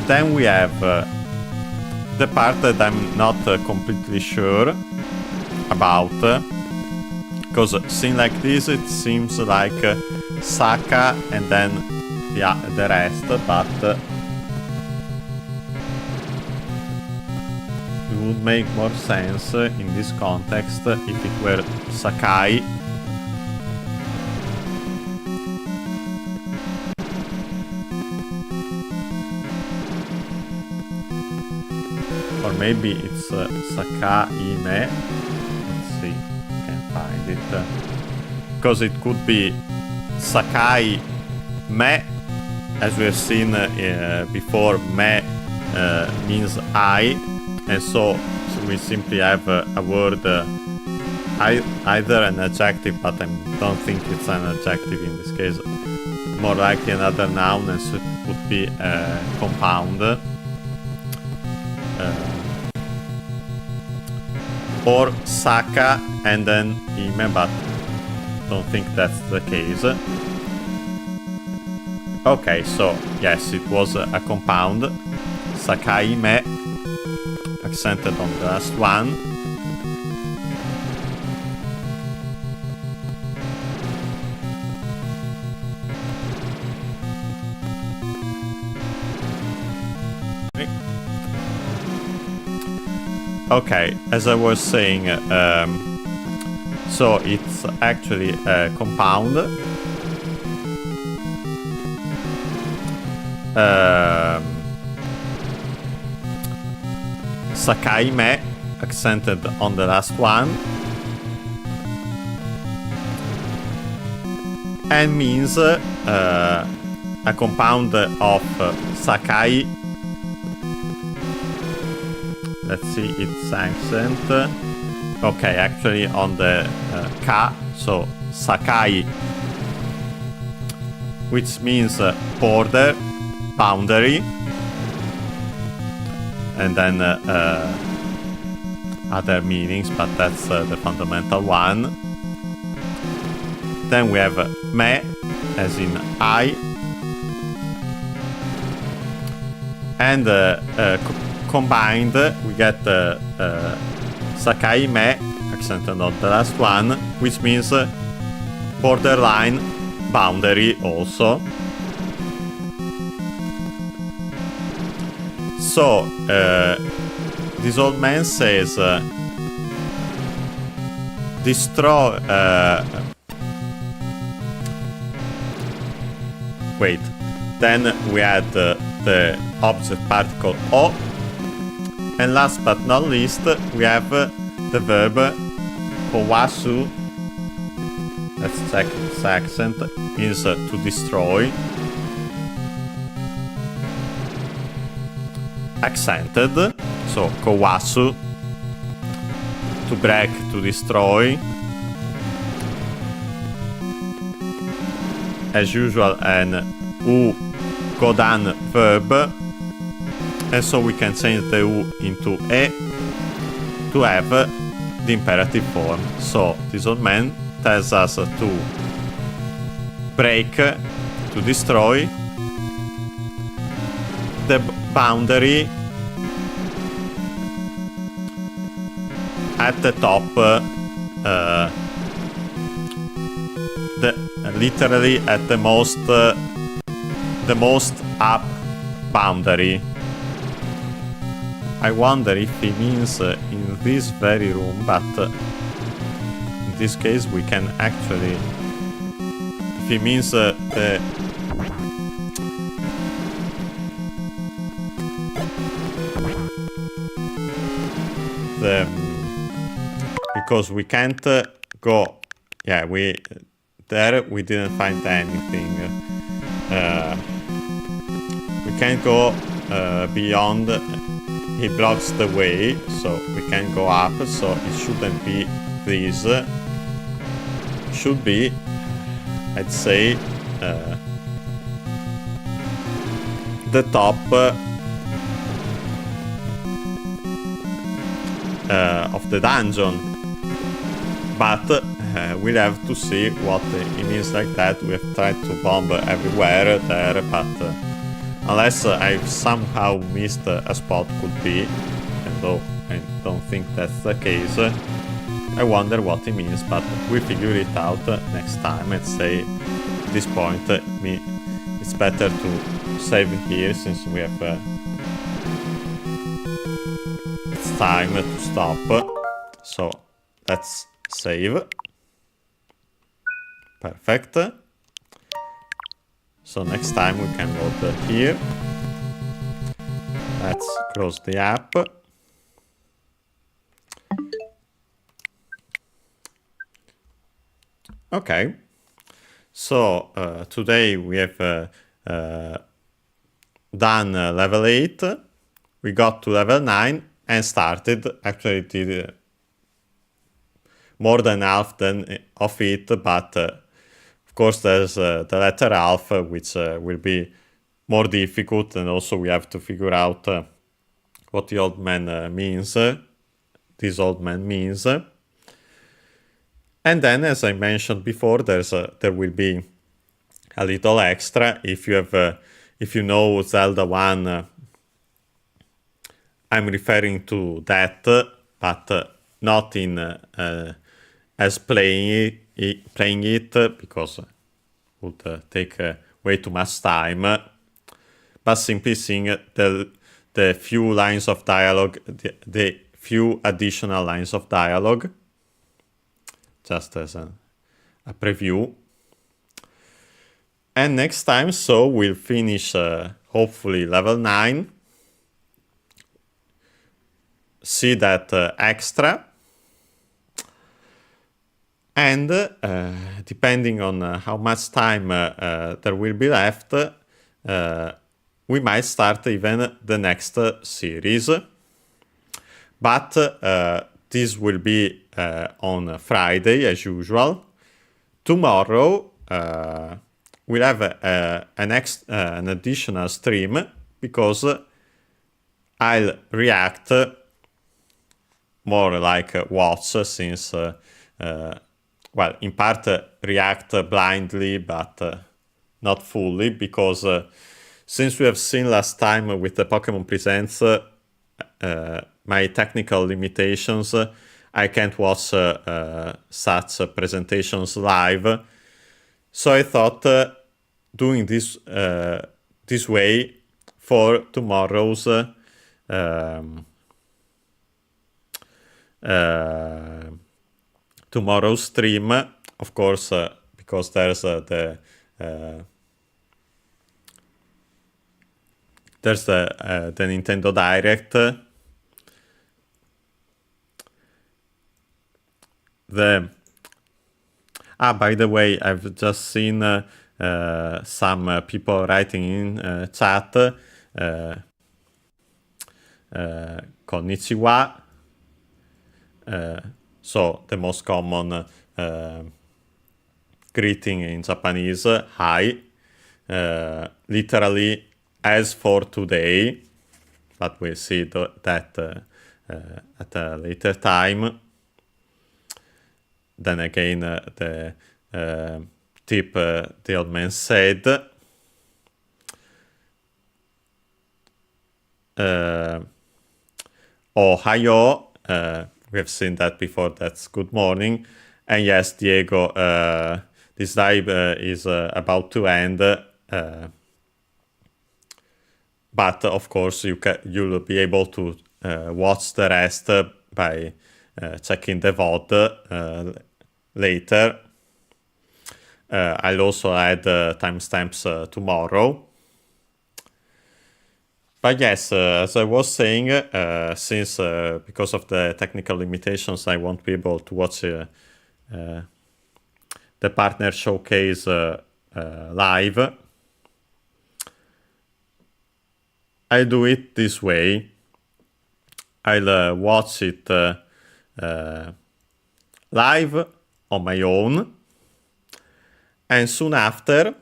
Then we have the part that I'm not completely sure about, because seen like this it seems like Saka and then the rest, but it would make more sense in this context if it were Sakai. maybe it's Sakaime. Let's see if I can find it. Because it could be Sakai Me, as we have seen before. Me means I, and so we simply have a word, either an adjective, but I don't think it's an adjective in this case, more likely another noun, and so it would be a compound. Or Saka and then Ime, but don't think that's the case. Okay, so yes, it was a compound. Sakaime, accented on the last one. Okay, as I was saying, so it's actually a compound. Sakaime, accented on the last one, and means a compound of Sakai. Let's see its accent. Okay, actually on the ka, so Sakai, which means border, boundary, and then other meanings, but that's the fundamental one. Then we have me, as in I, and combined, we get Sakai me, accented on the last one, which means borderline, boundary also. So, this old man says, destroy... wait, then we add the object particle o. And last but not least, we have the verb kowasu. Let's check its accent. Means to destroy. Accented. So kowasu, to break, to destroy. As usual, an u kodan verb. And so we can change the U into E to have the imperative form. So this old man tells us to break, to destroy the boundary at the top, literally at the most up boundary. I wonder if he means in this very room, but in this case we can actually, if he means because we can't go, yeah, we didn't find anything. We can't go beyond. He blocks the way, so we can go up, so it shouldn't be this. Should be, I'd say, the top of the dungeon. But we'll have to see what it means like that. We have tried to bomb everywhere there, but unless I've somehow missed a spot, could be, and though I don't think that's the case, I wonder what it means, but we figure it out next time. Let's say at this point it's better to save here, since we have it's time to stop. So let's save. Perfect. So next time we can load here. Let's close the app. Okay, so today we have done level 8, we got to level 9 and started. Actually did more than half of it, but of course there's the latter half, which will be more difficult, and also we have to figure out what the old man means, this old man means. And then, as I mentioned before, there will be a little extra. If you know Zelda 1, I'm referring to that, but not in as playing it because it would take way too much time, but simply seeing the few lines of dialogue, the few additional lines of dialogue, just as a preview. And next time, so we'll finish hopefully level 9, see that extra, and depending on how much time there will be left, we might start even the next series. But this will be on Friday as usual. Tomorrow we'll have an additional stream, because I'll react more like watch, since well, in part react blindly, but not fully, because since we have seen last time with the Pokemon Presents my technical limitations, I can't watch such presentations live. So I thought doing this this way for tomorrow's tomorrow's stream, of course, because there's the Nintendo Direct. By the way, I've just seen some people writing in chat. Konnichiwa. So the most common greeting in Japanese, hi. Literally, as for today, but we'll see that at a later time. Then again, the tip the old man said. Ohayo, we have seen that before, that's good morning. And yes, Diego, this live is about to end. But of course, you'll be able to watch the rest by checking the VOD later. I'll also add timestamps tomorrow. But yes, as I was saying, since because of the technical limitations, I won't be able to watch the partner showcase live. I do it this way. I'll watch it live on my own, and soon after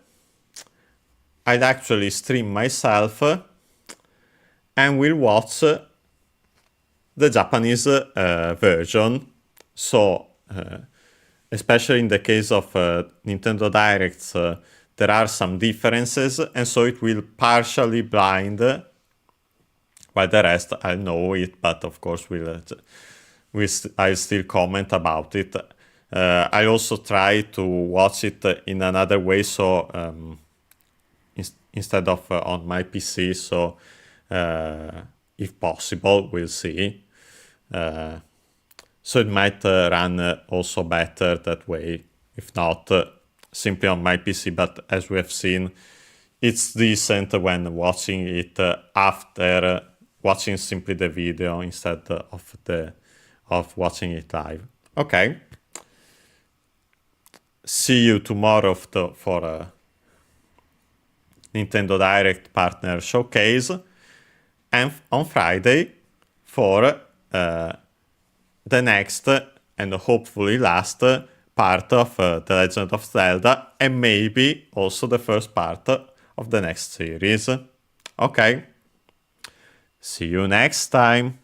I'll actually stream myself and will watch the Japanese version. So especially in the case of Nintendo Directs, there are some differences, and so it will partially blind, while the rest I know it, but of course I'll still comment about it. I also try to watch it in another way, so instead of on my PC, so if possible, we'll see. So it might run also better that way, if not simply on my PC, but as we have seen, it's decent when watching it after watching simply the video instead of watching it live. Okay. see you tomorrow for a Nintendo Direct Partner Showcase, and on Friday for the next and hopefully last part of The Legend of Zelda, and maybe also the first part of the next series. Okay, see you next time.